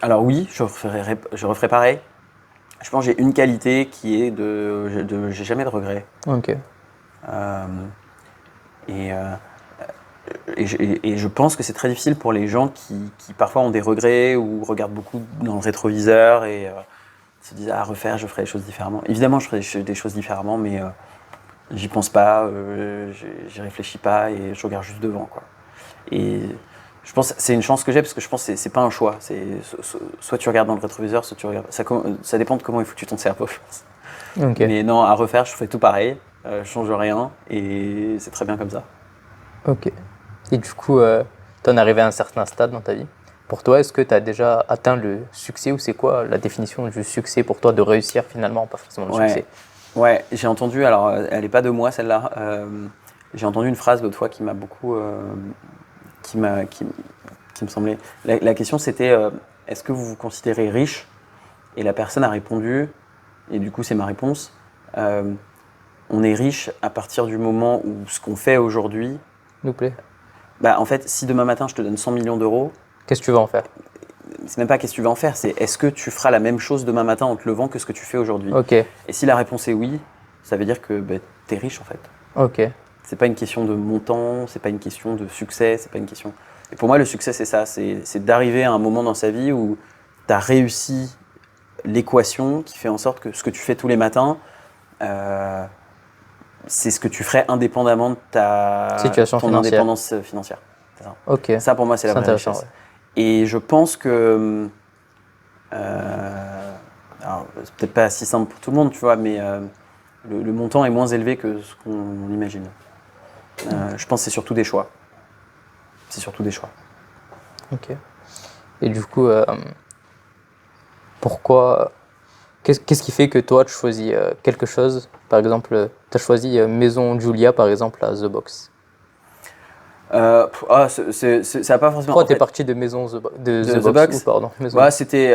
Alors oui, je referais pareil. Je pense que j'ai une qualité qui est j'ai jamais de regrets. Ok. Et je pense que c'est très difficile pour les gens qui parfois ont des regrets ou regardent beaucoup dans le rétroviseur et se disent à refaire, je ferai les choses différemment. Évidemment, je ferai des choses différemment, mais j'y pense pas, j'y réfléchis pas et je regarde juste devant, quoi. Et je pense que c'est une chance que j'ai parce que je pense que c'est pas un choix. Soit tu regardes dans le rétroviseur, soit tu regardes. Ça dépend de comment est foutu ton cerveau, je pense. Okay. Mais non, à refaire, je ferai tout pareil, je change rien et c'est très bien comme ça. Ok. Et du coup, tu en es arrivé à un certain stade dans ta vie. Pour toi, est-ce que tu as déjà atteint le succès ou c'est quoi la définition du succès pour toi, de réussir finalement, pas forcément le succès? Ouais, j'ai entendu, alors elle n'est pas de moi celle-là, j'ai entendu une phrase l'autre fois qui m'a beaucoup, qui me semblait. La question c'était, est-ce que vous vous considérez riche? Et la personne a répondu, et du coup c'est ma réponse, on est riche à partir du moment où ce qu'on fait aujourd'hui... S'il vous plaît. En fait, si demain matin je te donne 100 millions d'euros... Qu'est-ce que tu vas en faire? C'est même pas qu'est-ce que tu vas en faire, c'est est-ce que tu feras la même chose demain matin en te levant que ce que tu fais aujourd'hui? Ok. Et si la réponse est oui, ça veut dire que t'es riche en fait. Ok. C'est pas une question de montant, c'est pas une question de succès, c'est pas une question. Et pour moi, le succès, c'est ça, c'est d'arriver à un moment dans sa vie où tu as réussi l'équation qui fait en sorte que ce que tu fais tous les matins, c'est ce que tu ferais indépendamment de Situation ton financière. indépendance financière. C'est ça. Ok. Ça, pour moi, c'est la vraie intéressant. richesse. Ouais. Et je pense que, alors, c'est peut-être pas si simple pour tout le monde, tu vois, mais le montant est moins élevé que ce qu'on imagine. Je pense que c'est surtout des choix. C'est surtout des choix. Ok. Et du coup, pourquoi qu'est-ce qui fait que toi, tu choisis quelque chose? Par exemple, tu as choisi Maison Julia, par exemple, à The Box. Ça n'a pas forcément. Pourquoi en tu es fait, parti de Maison de The The Box Box. ou pardon, Maison. Ouais, c'était,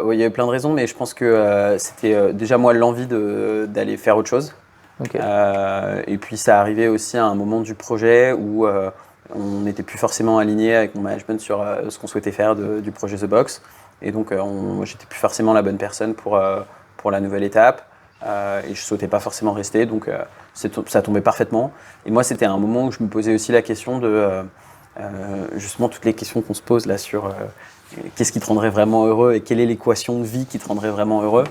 ouais, il y avait plein de raisons, mais je pense que c'était déjà moi l'envie d'aller faire autre chose. Ok. Et puis ça arrivait aussi à un moment du projet où on n'était plus forcément aligné avec mon management sur ce qu'on souhaitait faire du projet The Box. Et donc j'étais plus forcément la bonne personne pour la nouvelle étape. Et je ne souhaitais pas forcément rester, donc ça tombait parfaitement. Et moi, c'était un moment où je me posais aussi la question de justement toutes les questions qu'on se pose là sur qu'est-ce qui te rendrait vraiment heureux et quelle est l'équation de vie qui te rendrait vraiment heureux.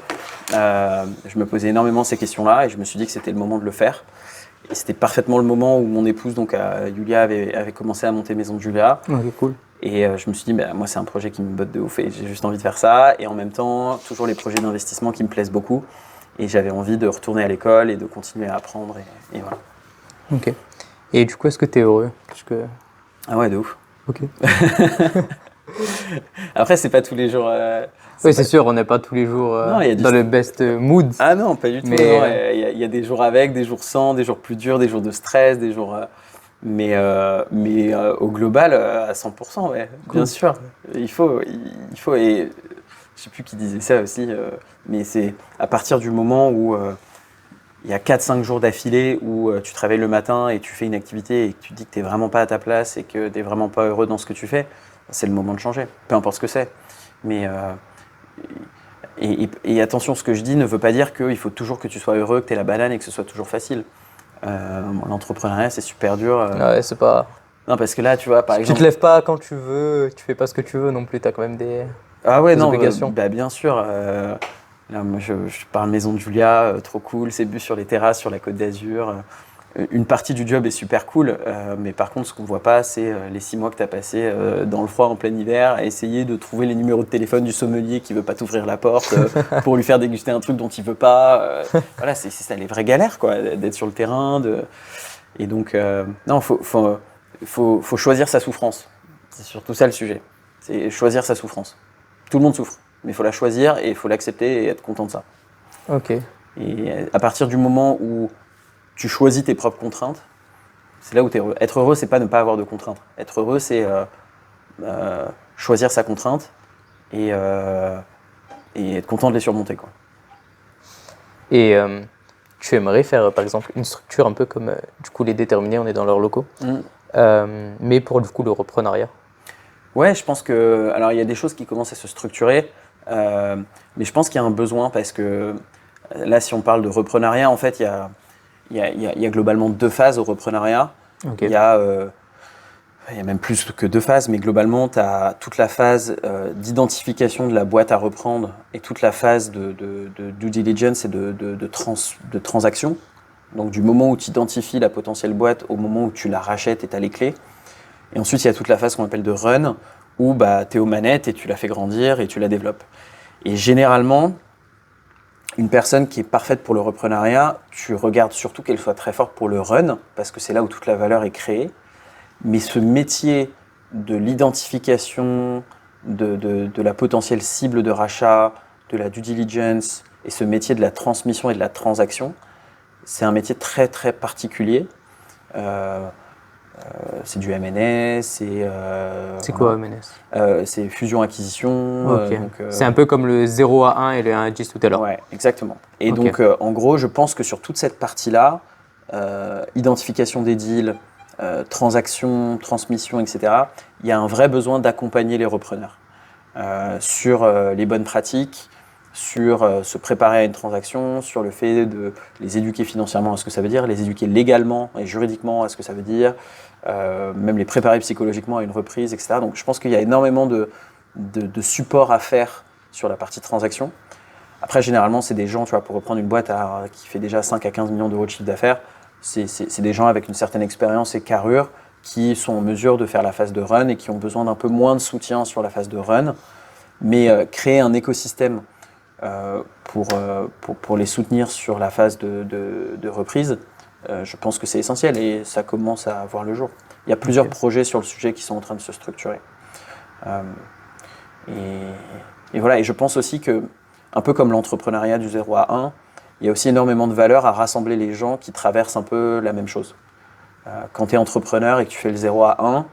Je me posais énormément ces questions-là et je me suis dit que c'était le moment de le faire. Et c'était parfaitement le moment où mon épouse, donc Julia, avait commencé à monter Maison de Julia. Ok, cool. Et je me suis dit, bah, moi, c'est un projet qui me botte de ouf et j'ai juste envie de faire ça. Et en même temps, toujours les projets d'investissement qui me plaisent beaucoup. Et j'avais envie de retourner à l'école et de continuer à apprendre. Et voilà. Ok. Et du coup, est-ce que tu es heureux? Parce que... Ah ouais, de ouf. Ok. Après, c'est pas tous les jours. Oui, c'est sûr, on n'est pas tous les jours Non, il y a du dans le stress. best mood. Ah non, pas du tout. Mais, Non, il y a des jours avec, des jours sans, des jours plus durs, des jours de stress, des jours. Mais au global, à 100%, ouais, Cool. bien sûr. Il faut, et je sais plus qui disait ça aussi, mais c'est à partir du moment où il y a 4-5 jours d'affilée où tu te réveilles le matin et tu fais une activité et que tu dis que tu n'es vraiment pas à ta place et que tu n'es vraiment pas heureux dans ce que tu fais, c'est le moment de changer, peu importe ce que c'est. Mais et attention, ce que je dis ne veut pas dire qu'il faut toujours que tu sois heureux, que tu aies la banane et que ce soit toujours facile. L'entrepreneuriat, c'est super dur. Ouais, c'est pas... Non, parce que là, tu vois, par Tu exemple. te lèves pas quand tu veux, tu fais pas ce que tu veux non plus, tu as quand même des... Ah ouais, des non, obligations. bah, bien sûr. Là, moi, je parle Maison de Julia, trop cool, c'est bu sur les terrasses, sur la Côte d'Azur. Une partie du job est super cool, mais par contre, ce qu'on voit pas, c'est les 6 mois que tu as passé dans le froid en plein hiver à essayer de trouver les numéros de téléphone du sommelier qui veut pas t'ouvrir la porte pour lui faire déguster un truc dont il veut pas. Voilà, c'est ça les vraies galères, quoi, d'être sur le terrain. Et donc, non, faut choisir sa souffrance. C'est surtout ça le sujet. C'est choisir sa souffrance. Tout le monde souffre, mais il faut la choisir et il faut l'accepter et être content de ça. Ok. Et à partir du moment où tu choisis tes propres contraintes, c'est là où tu es heureux. Être heureux, c'est pas ne pas avoir de contraintes. Être heureux, c'est choisir sa contrainte et être content de les surmonter, quoi. Et tu aimerais faire, par exemple, une structure un peu comme, du coup, les déterminés, on est dans leurs locaux, mais pour, du coup, le reprenariat. Ouais, je pense que... Alors, il y a des choses qui commencent à se structurer, mais je pense qu'il y a un besoin parce que là, si on parle de reprenariat, en fait, il y a globalement 2 phases au reprenariat. Okay. Il y a même plus que 2 phases, mais globalement, tu as toute la phase d'identification de la boîte à reprendre et toute la phase de due diligence et de transaction. Donc, du moment où tu identifies la potentielle boîte au moment où tu la rachètes et tu as les clés. Et ensuite, il y a toute la phase qu'on appelle de run, où bah, tu es aux manettes et tu la fais grandir et tu la développes. Et généralement, une personne qui est parfaite pour le reprenariat, tu regardes surtout qu'elle soit très forte pour le run, parce que c'est là où toute la valeur est créée. Mais ce métier de l'identification, de la potentielle cible de rachat, de la due diligence, et ce métier de la transmission et de la transaction, c'est un métier très très particulier. C'est du M&A, c'est... c'est quoi M&A? C'est fusion-acquisition. Okay. C'est un peu comme le 0 à 1 et le 1 à 10 tout à l'heure. Ouais, exactement. Et Okay. donc, en gros, je pense que sur toute cette partie-là, identification des deals, transaction, transmission, etc., il y a un vrai besoin d'accompagner les repreneurs sur les bonnes pratiques, sur se préparer à une transaction, sur le fait de les éduquer financièrement à ce que ça veut dire, les éduquer légalement et juridiquement à ce que ça veut dire, même les préparer psychologiquement à une reprise, etc. Donc je pense qu'il y a énormément de support à faire sur la partie transaction. Après, généralement, c'est des gens, tu vois, pour reprendre une boîte qui fait déjà 5 à 15 millions d'euros de chiffre d'affaires, c'est des gens avec une certaine expérience et carrure qui sont en mesure de faire la phase de run et qui ont besoin d'un peu moins de soutien sur la phase de run, mais créer un écosystème pour les soutenir sur la phase de reprise, je pense que c'est essentiel et ça commence à voir le jour. Il y a plusieurs projets sur le sujet qui sont en train de se structurer. Et voilà, et je pense aussi que, un peu comme l'entrepreneuriat du 0 à 1, il y a aussi énormément de valeur à rassembler les gens qui traversent un peu la même chose. Quand tu es entrepreneur et que tu fais le 0 à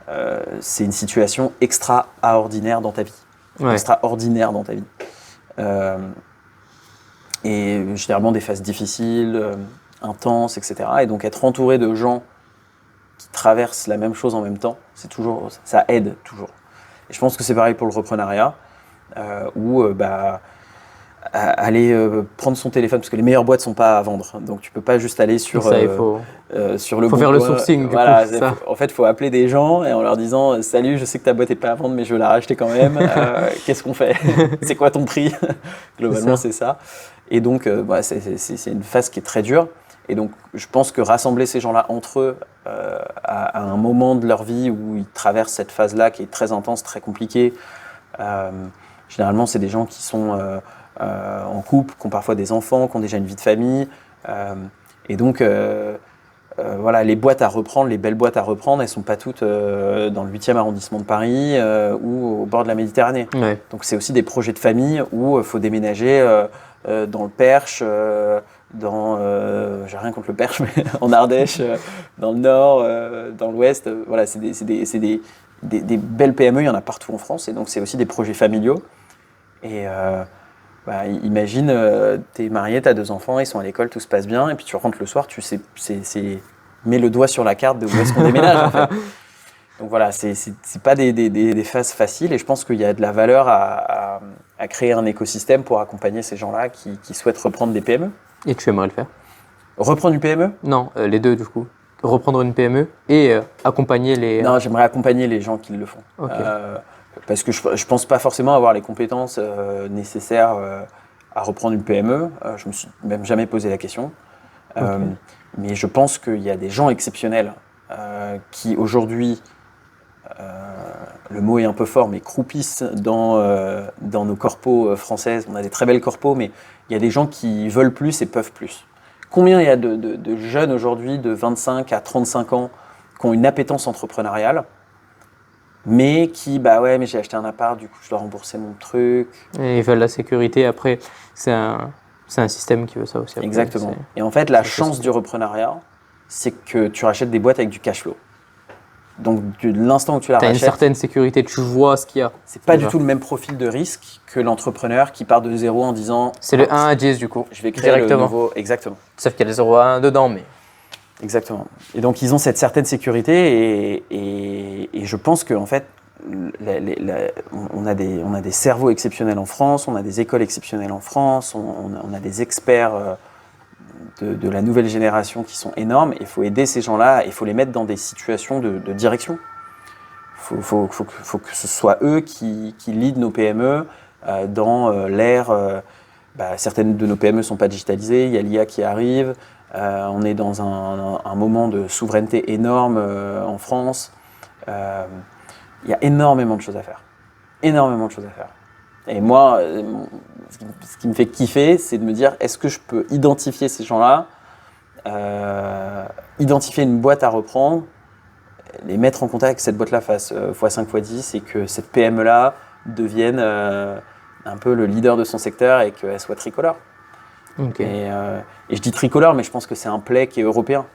1, c'est une situation extraordinaire dans ta vie. Ouais. Extraordinaire dans ta vie. Et généralement des phases difficiles, intenses, etc. Et donc être entouré de gens qui traversent la même chose en même temps, ça aide toujours. Et je pense que c'est pareil pour le reprenariat, où aller prendre son téléphone, parce que les meilleures boîtes ne sont pas à vendre, donc tu ne peux pas juste aller sur ça, sur le faut faire le sourcing. Voilà, du coup, ça. en fait, il faut appeler des gens et en leur disant « Salut, je sais que ta boîte n'est pas à vendre, mais je veux la racheter quand même. Qu'est-ce qu'on fait? C'est quoi ton prix ?» Globalement, c'est ça. Et donc, c'est une phase qui est très dure. Et donc, je pense que rassembler ces gens-là entre eux à un moment de leur vie où ils traversent cette phase-là qui est très intense, très compliquée, généralement, c'est des gens qui sont en couple, qui ont parfois des enfants, qui ont déjà une vie de famille. Et donc, voilà, les boîtes à reprendre, les belles boîtes à reprendre, elles ne sont pas toutes dans le 8e arrondissement de Paris ou au bord de la Méditerranée. Ouais. Donc, c'est aussi des projets de famille où il faut déménager dans le Perche, j'ai rien contre le Perche, mais en Ardèche, dans le Nord, dans l'Ouest. Voilà, c'est des belles PME, il y en a partout en France. Et donc, c'est aussi des projets familiaux. Et imagine, t'es marié, t'as 2 enfants, ils sont à l'école, tout se passe bien, et puis tu rentres le soir, tu sais, mets le doigt sur la carte de où est-ce qu'on déménage en fait. Donc voilà, c'est pas des phases faciles, et je pense qu'il y a de la valeur à créer un écosystème pour accompagner ces gens-là qui souhaitent reprendre des PME. Et tu aimerais le faire? Reprendre une PME? Non, les deux du coup. Reprendre une PME et accompagner les... Non, j'aimerais accompagner les gens qui le font. Okay. Parce que je pense pas forcément avoir les compétences nécessaires à reprendre une PME. Je me suis même jamais posé la question. Okay. Mais je pense qu'il y a des gens exceptionnels qui aujourd'hui, le mot est un peu fort, mais croupissent dans nos corpos françaises. On a des très belles corpos, mais il y a des gens qui veulent plus et peuvent plus. Combien il y a de jeunes aujourd'hui de 25 à 35 ans qui ont une appétence entrepreneuriale, mais qui, mais j'ai acheté un appart, du coup je dois rembourser mon truc. Et ils veulent la sécurité, après c'est un système qui veut ça aussi. Après. Exactement. Et en fait, la chance du reprenariat, c'est que tu rachètes des boîtes avec du cash flow. Donc de l'instant où tu la rachètes, tu as une certaine sécurité, tu vois ce qu'il y a. C'est pas du tout le même profil de risque que l'entrepreneur qui part de zéro en disant... C'est le 1 à 10 du coup. Je vais créer directement. Le nouveau... Exactement. Sauf qu'il y a le 0 à 1 dedans, mais... Exactement. Et donc, ils ont cette certaine sécurité et je pense qu'en fait, on a des cerveaux exceptionnels en France, on a des écoles exceptionnelles en France, on a des experts de la nouvelle génération qui sont énormes. Il faut aider ces gens-là, il faut les mettre dans des situations de direction. Il faut que ce soit eux qui leadent nos PME dans l'ère... certaines de nos PME ne sont pas digitalisées, il y a l'IA qui arrive. On est dans un moment de souveraineté énorme en France. Il y a énormément de choses à faire. Énormément de choses à faire. Et moi, ce qui me fait kiffer, c'est de me dire, est-ce que je peux identifier ces gens-là, identifier une boîte à reprendre, les mettre en contact avec cette boîte-là fasse x5, x10 et que cette PME-là devienne un peu le leader de son secteur et qu'elle soit tricolore. Okay. Et je dis tricolore, mais je pense que c'est un play qui est européen.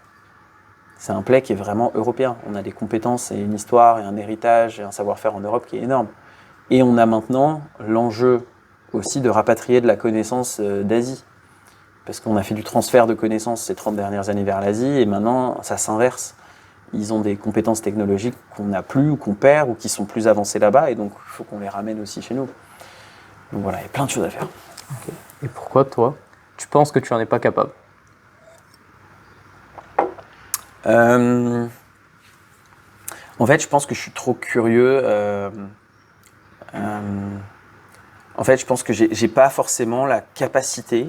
C'est un play qui est vraiment européen. On a des compétences et une histoire et un héritage et un savoir-faire en Europe qui est énorme. Et on a maintenant l'enjeu aussi de rapatrier de la connaissance d'Asie. Parce qu'on a fait du transfert de connaissances ces 30 dernières années vers l'Asie et maintenant ça s'inverse. Ils ont des compétences technologiques qu'on n'a plus ou qu'on perd ou qui sont plus avancées là-bas et donc il faut qu'on les ramène aussi chez nous. Donc voilà, il y a plein de choses à faire. Ok. Et pourquoi, toi, tu penses que tu n'en es pas capable? En fait, je pense que je suis trop curieux. En fait, je pense que j'ai pas forcément la capacité,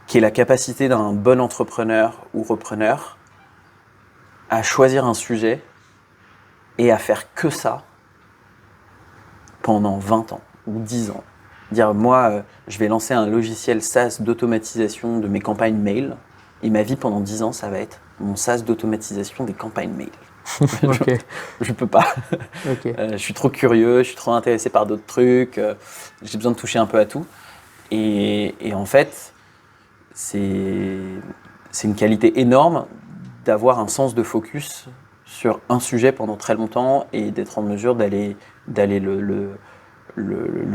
qui est la capacité d'un bon entrepreneur ou repreneur, à choisir un sujet et à faire que ça pendant 20 ans ou 10 ans. Dire, moi, je vais lancer un logiciel SaaS d'automatisation de mes campagnes mail, et ma vie pendant 10 ans, ça va être mon SaaS d'automatisation des campagnes mail. Ok. Je peux pas. Ok. Je suis trop curieux, je suis trop intéressé par d'autres trucs, j'ai besoin de toucher un peu à tout. Et en fait, c'est une qualité énorme d'avoir un sens de focus sur un sujet pendant très longtemps et d'être en mesure d'aller le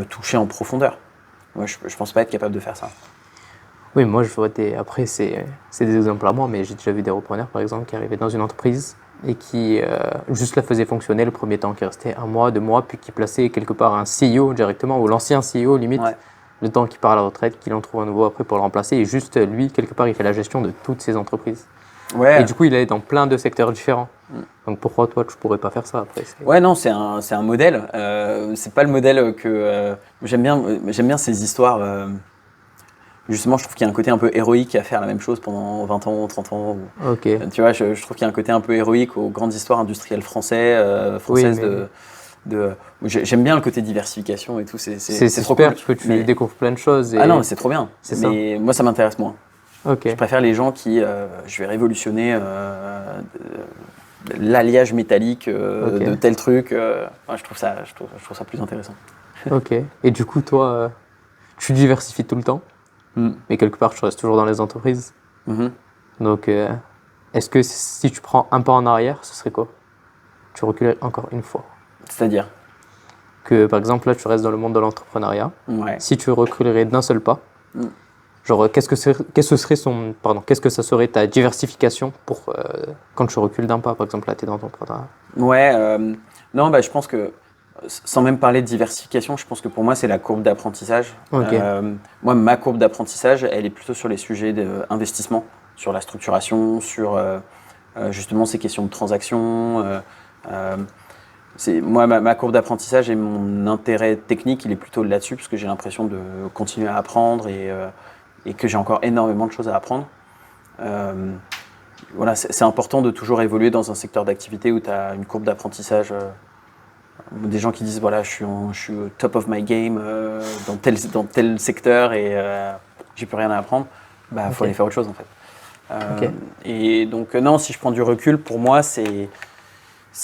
toucher en profondeur. Moi, je pense pas être capable de faire ça. Oui, moi, je vois des. Après, c'est des exemples à moi, mais j'ai déjà vu des repreneurs, par exemple, qui arrivaient dans une entreprise et qui juste la faisaient fonctionner le premier temps, qui restait 1 mois, 2 mois, puis qui plaçaient quelque part un CEO directement, ou l'ancien CEO limite, Ouais. le temps qu'il part à la retraite, qu'il en trouve un nouveau après pour le remplacer, et juste lui, quelque part, il fait la gestion de toutes ces entreprises. Ouais. Et du coup, il est dans plein de secteurs différents. Donc pourquoi toi, tu pourrais pas faire ça après? Ouais, non, c'est un modèle. C'est pas le modèle que j'aime bien ces histoires. Justement, je trouve qu'il y a un côté un peu héroïque à faire la même chose pendant 20 ans, 30 ans. Ok. Tu vois, je trouve qu'il y a un côté un peu héroïque aux grandes histoires industrielles françaises Oui, j'aime bien le côté diversification et tout. C'est trop super cool. parce que tu découvres plein de choses. Ah non, mais c'est trop bien. C'est ça. Mais moi, ça m'intéresse moins. Ok. Je préfère les gens qui, je vais révolutionner l'alliage métallique Ok. de tel truc. Ouais, je trouve ça plus intéressant. Ok. Et du coup, toi, tu diversifies tout le temps, mais quelque part, tu restes toujours dans les entreprises. Mhm. Donc, est-ce que si tu prends un pas en arrière, ce serait quoi? Tu reculerais encore une fois. C'est-à-dire, Que par exemple, là, tu restes dans le monde de l'entrepreneuriat. ouais. Si tu reculerais d'un seul pas, Mm. genre, qu'est-ce que ça serait ta diversification pour quand tu recules d'un pas, par exemple, là, tu es dans l'entrepreneuriat. Ouais, non, bah, je pense que, sans même parler de diversification, je pense que pour moi, c'est la courbe d'apprentissage. Ok. Moi, ma courbe d'apprentissage, elle est plutôt sur les sujets d'investissement, sur la structuration, sur justement ces questions de transaction. Moi, ma courbe d'apprentissage et mon intérêt technique, il est plutôt là-dessus, parce que j'ai l'impression de continuer à apprendre et que j'ai encore énormément de choses à apprendre. Voilà, c'est important de toujours évoluer dans un secteur d'activité où tu as une courbe d'apprentissage. Des gens qui disent voilà, je suis au top of my game dans tel secteur et j'ai plus rien à apprendre. Bah, faut aller faire autre chose en fait. Et donc non, si je prends du recul, pour moi c'est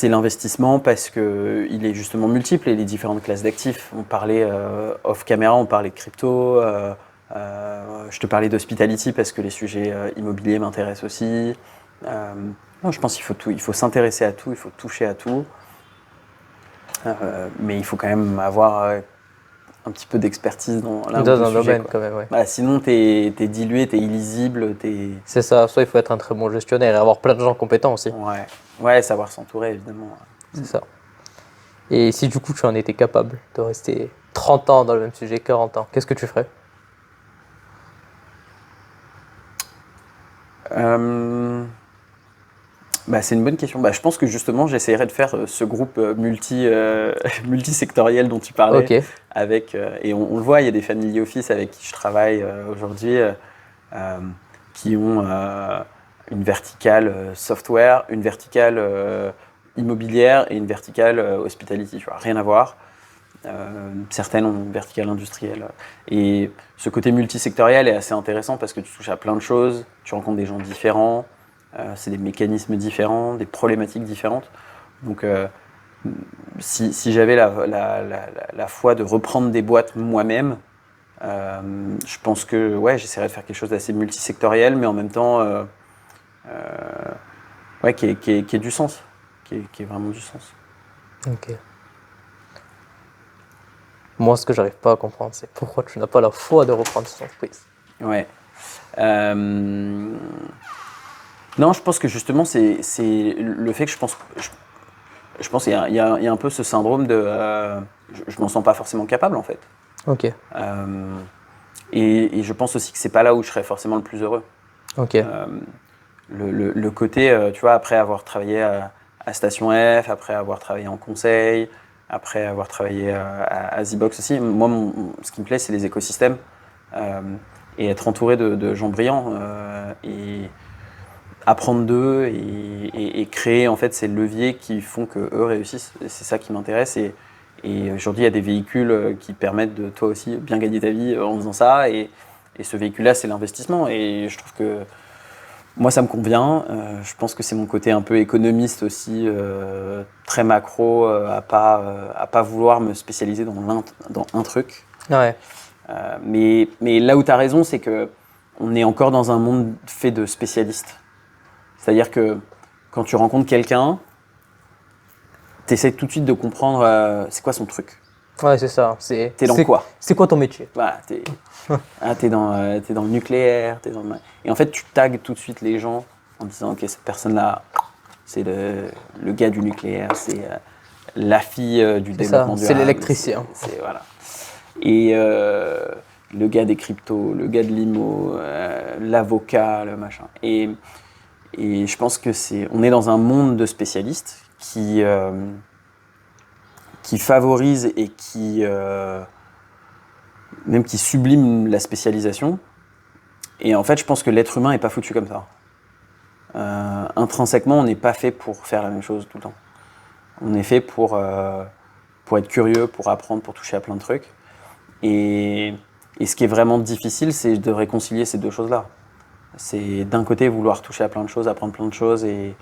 l'investissement parce que il est justement multiple et les différentes classes d'actifs. On parlait off caméra, on parlait de crypto. Je te parlais d'hospitality parce que les sujets immobiliers m'intéressent aussi. Non, je pense qu'il faut s'intéresser à tout, il faut toucher à tout. Mais il faut quand même avoir un petit peu d'expertise dans l'un ou Dans deux un sujets, domaine, quoi. quand même, ouais. Bah, sinon, t'es dilué, t'es illisible, C'est ça, soit il faut être un très bon gestionnaire et avoir plein de gens compétents aussi. Ouais, savoir s'entourer, évidemment. C'est ça. Et si du coup tu en étais capable de rester 30 ans dans le même sujet, 40 ans, qu'est-ce que tu ferais? Bah, c'est une bonne question. Bah, je pense que justement, j'essaierai de faire ce groupe multisectoriel dont tu parlais. Ok. Avec, et on le voit, il y a des family office avec qui je travaille aujourd'hui qui ont une verticale software, une verticale immobilière et une verticale hospitality. Tu vois, rien à voir. Certaines ont une verticale industrielle. Et ce côté multisectoriel est assez intéressant parce que tu touches à plein de choses, tu rencontres des gens différents, c'est des mécanismes différents, des problématiques différentes. Donc si j'avais la foi de reprendre des boîtes moi-même, je pense que ouais, j'essaierais de faire quelque chose d'assez multisectoriel, mais en même temps ouais, qui ait du sens, qui ait vraiment du sens. Ok. Moi, ce que j'arrive pas à comprendre, c'est pourquoi tu n'as pas la foi de reprendre cette entreprise. Ouais. Non, je pense que justement, c'est le fait que je pense. Je pense qu'il y a un peu ce syndrome de je m'en sens pas forcément capable en fait. Ok, Et je pense aussi que c'est pas là où je serais forcément le plus heureux. ok. Le côté, tu vois, après avoir travaillé à Station F, après avoir travaillé en conseil, après avoir travaillé à Z-Box aussi, moi, ce qui me plaît, c'est les écosystèmes et être entouré de gens brillants et apprendre d'eux et créer en fait ces leviers qui font qu'eux réussissent. Et c'est ça qui m'intéresse. Et aujourd'hui, il y a des véhicules qui permettent de toi aussi bien gagner ta vie en faisant ça. Et ce véhicule-là, c'est l'investissement. Et je trouve que moi, ça me convient. Je pense que c'est mon côté un peu économiste aussi, très macro, à pas vouloir me spécialiser dans un truc. Ouais, Mais là où tu as raison, c'est que on est encore dans un monde fait de spécialistes. C'est-à-dire que quand tu rencontres quelqu'un, tu essaies tout de suite de comprendre c'est quoi son truc. ouais, c'est ça. T'es dans quoi? C'est quoi ton métier? Voilà, t'es dans le nucléaire, et en fait tu tags tout de suite les gens en disant ok, cette personne-là, c'est le gars du nucléaire, c'est la fille du développement durable. C'est l'électricien. Voilà. Et le gars des cryptos, le gars de l'IMO, l'avocat, le machin. Et je pense que on est dans un monde de spécialistes qui favorise et même qui sublime la spécialisation. Et en fait, je pense que l'être humain n'est pas foutu comme ça. Intrinsèquement, on n'est pas fait pour faire la même chose tout le temps. On est fait pour être curieux, pour apprendre, pour toucher à plein de trucs. Et ce qui est vraiment difficile, c'est de réconcilier ces deux choses-là. C'est d'un côté vouloir toucher à plein de choses, apprendre plein de choses, et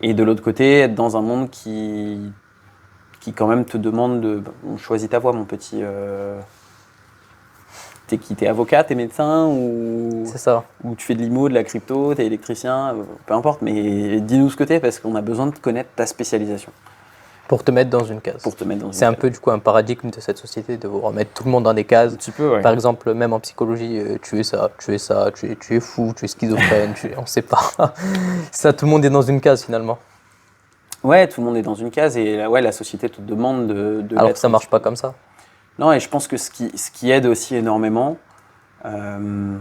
de l'autre côté être dans un monde qui quand même te demande de choisis ta voie, mon petit. T'es avocat, t'es médecin ou C'est ça. ou tu fais de l'IMO, de la crypto, t'es électricien, peu importe, mais dis-nous ce que t'es parce qu'on a besoin de connaître ta spécialisation Pour te mettre dans une case. pour te mettre dans une C'est un case. peu du coup un paradigme de cette société de vouloir mettre tout le monde dans des cases. Un petit peu, ouais. Par exemple, même en psychologie, tu es ça, tu es ça, tu es fou, tu es schizophrène, on sait pas. Ça, tout le monde est dans une case finalement. Ouais, tout le monde est dans une case et ouais, la société te demande de Alors que l'être ça un marche petit pas peu. comme ça. Non, et je pense que ce qui aide aussi énormément, je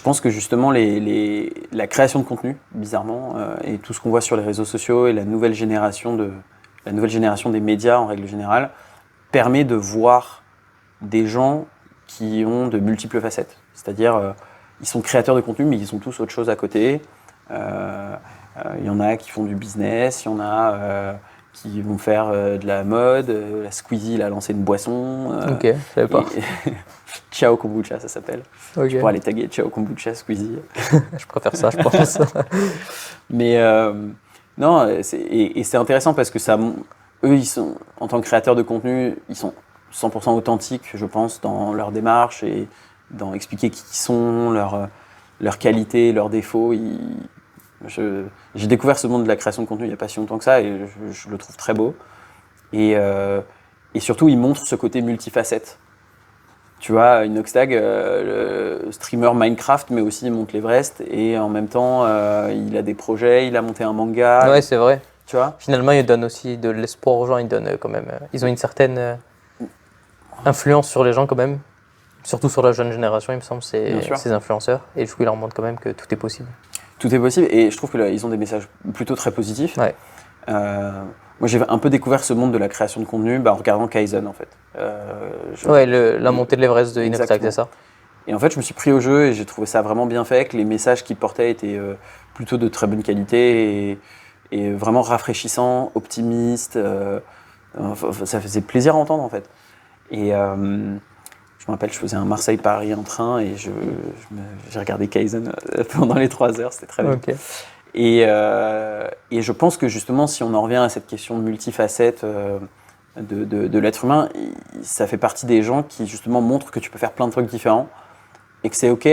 pense que justement la création de contenu, bizarrement, et tout ce qu'on voit sur les réseaux sociaux et la nouvelle génération des médias en règle générale, permet de voir des gens qui ont de multiples facettes. C'est-à-dire, ils sont créateurs de contenu, mais ils ont tous autre chose à côté. Il y en a qui font du business, il y en a qui vont faire de la mode. La Squeezie, il a lancé une boisson. Ok, je savais pas. Ciao Kombucha, ça s'appelle. Ok. Tu pourras aller taguer Ciao Kombucha, Squeezie. Je préfère ça, je pense. Mais non, c'est intéressant parce que eux, ils sont, en tant que créateurs de contenu, ils sont 100% authentiques, je pense, dans leur démarche et dans expliquer qui ils sont, leurs qualités, leurs défauts. J'ai découvert ce monde de la création de contenu il n'y a pas si longtemps que ça et je le trouve très beau. Et surtout, ils montrent ce côté multifacette. Tu vois, Inoxtag, le streamer Minecraft, mais aussi il monte l'Everest et en même temps, il a des projets, il a monté un manga. Ouais, c'est vrai. Tu vois ? Finalement, ils donnent aussi de l'espoir aux gens, ils donnent quand même. Ils ont une certaine influence sur les gens quand même. Surtout sur la jeune génération, il me semble, ces influenceurs. Et du coup, ils leur montrent quand même que tout est possible. Tout est possible et je trouve qu'ils ont des messages plutôt très positifs. Ouais. Moi, j'ai un peu découvert ce monde de la création de contenu en regardant Kaizen, en fait. Ouais, la montée de l'Everest de Inoxtag, c'est ça. Et en fait, je me suis pris au jeu et j'ai trouvé ça vraiment bien fait, que les messages qu'il portait étaient plutôt de très bonne qualité et vraiment rafraîchissants, optimistes. Ça faisait plaisir à entendre, en fait. Et je me rappelle, je faisais un Marseille-Paris en train et j'ai regardé Kaizen pendant les 3 heures, c'était très bien. Ok. Et je pense que justement, si on en revient à cette question de multifacette de l'être humain, ça fait partie des gens qui justement montrent que tu peux faire plein de trucs différents et que c'est ok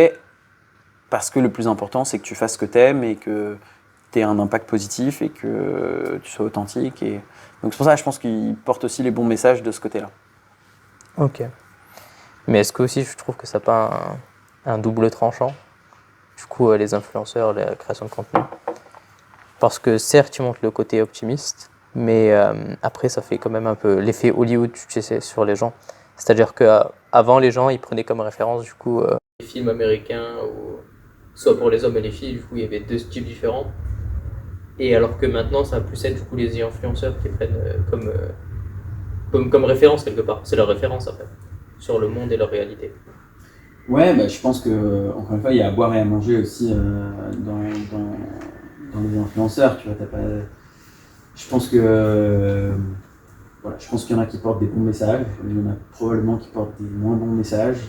parce que le plus important, c'est que tu fasses ce que tu aimes et que tu aies un impact positif et que tu sois authentique. Donc c'est pour ça que je pense qu'ils portent aussi les bons messages de ce côté-là. Ok. Mais est-ce que aussi je trouve que ça n'a pas un double tranchant, du coup, les influenceurs, la création de contenu? Parce que certes, ils montrent le côté optimiste, Mais après, ça fait quand même un peu l'effet Hollywood, tu sais, sur les gens. C'est-à-dire qu'avant, les gens, ils prenaient comme référence, du coup, les films américains, ou soit pour les hommes et les filles, du coup, il y avait deux styles différents. Et alors que maintenant, ça va plus être, du coup, les influenceurs qui prennent comme référence, quelque part. C'est leur référence, en fait, sur le monde et leur réalité. Ouais, bah, je pense que, encore une fois, il y a à boire et à manger aussi dans les influenceurs. Tu vois, t'as pas... Je pense que voilà, je pense qu'il y en a qui portent des bons messages, il y en a probablement qui portent des moins bons messages.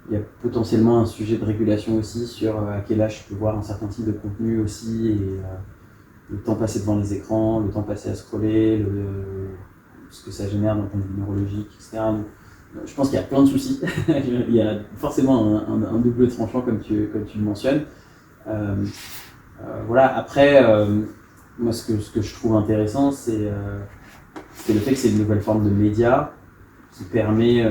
Il y a potentiellement un sujet de régulation aussi sur à quel âge tu peux voir un certain type de contenu aussi, et le temps passé devant les écrans, le temps passé à scroller, ce que ça génère d'un point de vue neurologique, etc. Donc, je pense qu'il y a plein de soucis. Il y a forcément un double tranchant comme tu le mentionnes. Voilà. Après, moi ce que je trouve intéressant, c'est le fait que c'est une nouvelle forme de média qui permet,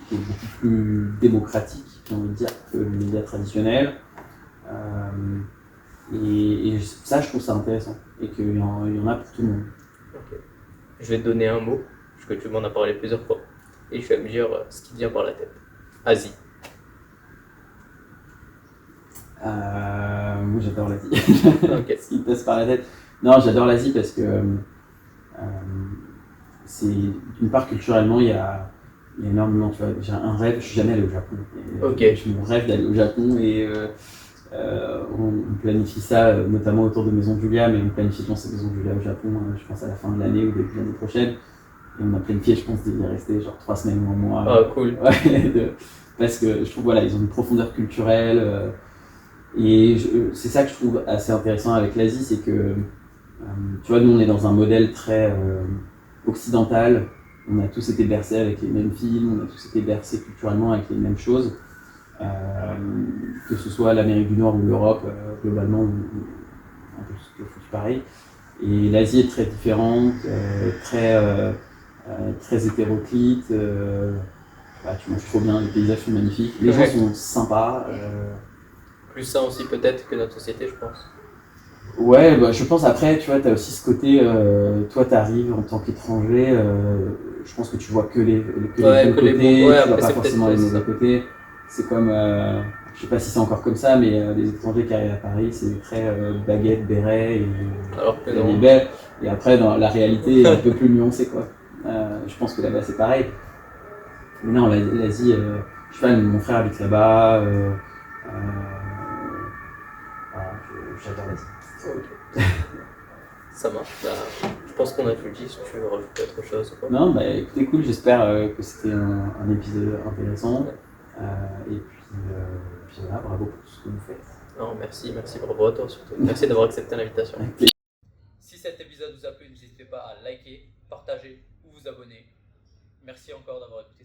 qui est beaucoup plus démocratique, j'ai envie de dire, que le média traditionnel. Et ça, je trouve ça intéressant. Et qu'il y en a pour tout le monde. Ok. Je vais te donner un mot, parce que tu m'en as parlé plusieurs fois. Et tu vas me dire ce qui te vient par la tête. Asie. Moi, j'adore l'Asie. Ok. Ce qui me passe par la tête. Non, j'adore l'Asie parce que c'est, d'une part, culturellement, il y a énormément, tu vois, j'ai un rêve, je suis jamais allé au Japon. Ok. J'ai mon rêve d'aller au Japon, et on planifie ça, notamment autour de Maison Julia, mais on planifie de lancer Maison Julia au Japon, je pense à la fin de l'année ou début de l'année prochaine. Et on a planifié, je pense, d'y rester genre 3 semaines ou un mois. Ah, cool. Ouais, parce que je trouve, voilà, ils ont une profondeur culturelle. Et c'est ça que je trouve assez intéressant avec l'Asie, c'est que, tu vois, nous on est dans un modèle très occidental. On a tous été bercés avec les mêmes films, on a tous été bercés culturellement avec les mêmes choses. Que ce soit l'Amérique du Nord ou l'Europe, globalement, un peu foutu pareil. Et l'Asie est très différente, très hétéroclite. Tu manges trop bien, les paysages sont magnifiques, les gens sont sympas. Plus ça aussi peut-être que notre société, je pense. Ouais, bah, je pense après, tu vois, t'as aussi ce côté, toi t'arrives en tant qu'étranger, je pense que tu vois que les bons côtés, tu vois pas forcément les mauvais côtés. C'est comme, je sais pas si c'est encore comme ça, mais les étrangers qui arrivent à Paris, c'est très baguette, béret, et alors que non. Belle. Et après, dans la réalité, un peu plus nuancée, quoi. Je pense que là-bas c'est pareil. Mais non, l'Asie, je sais pas, mon frère habite là-bas, j'adore l'Asie. Ok. Ça marche. Bah, je pense qu'on a tout dit. Si tu veux rajouter autre chose ou quoi. Non, bah écoutez, cool. J'espère que c'était un épisode intéressant. Et puis voilà, bravo pour tout ce que vous faites. Non, merci, bravo à toi surtout. Merci d'avoir accepté l'invitation. Si cet épisode vous a plu, n'hésitez pas à liker, partager ou vous abonner. Merci encore d'avoir écouté.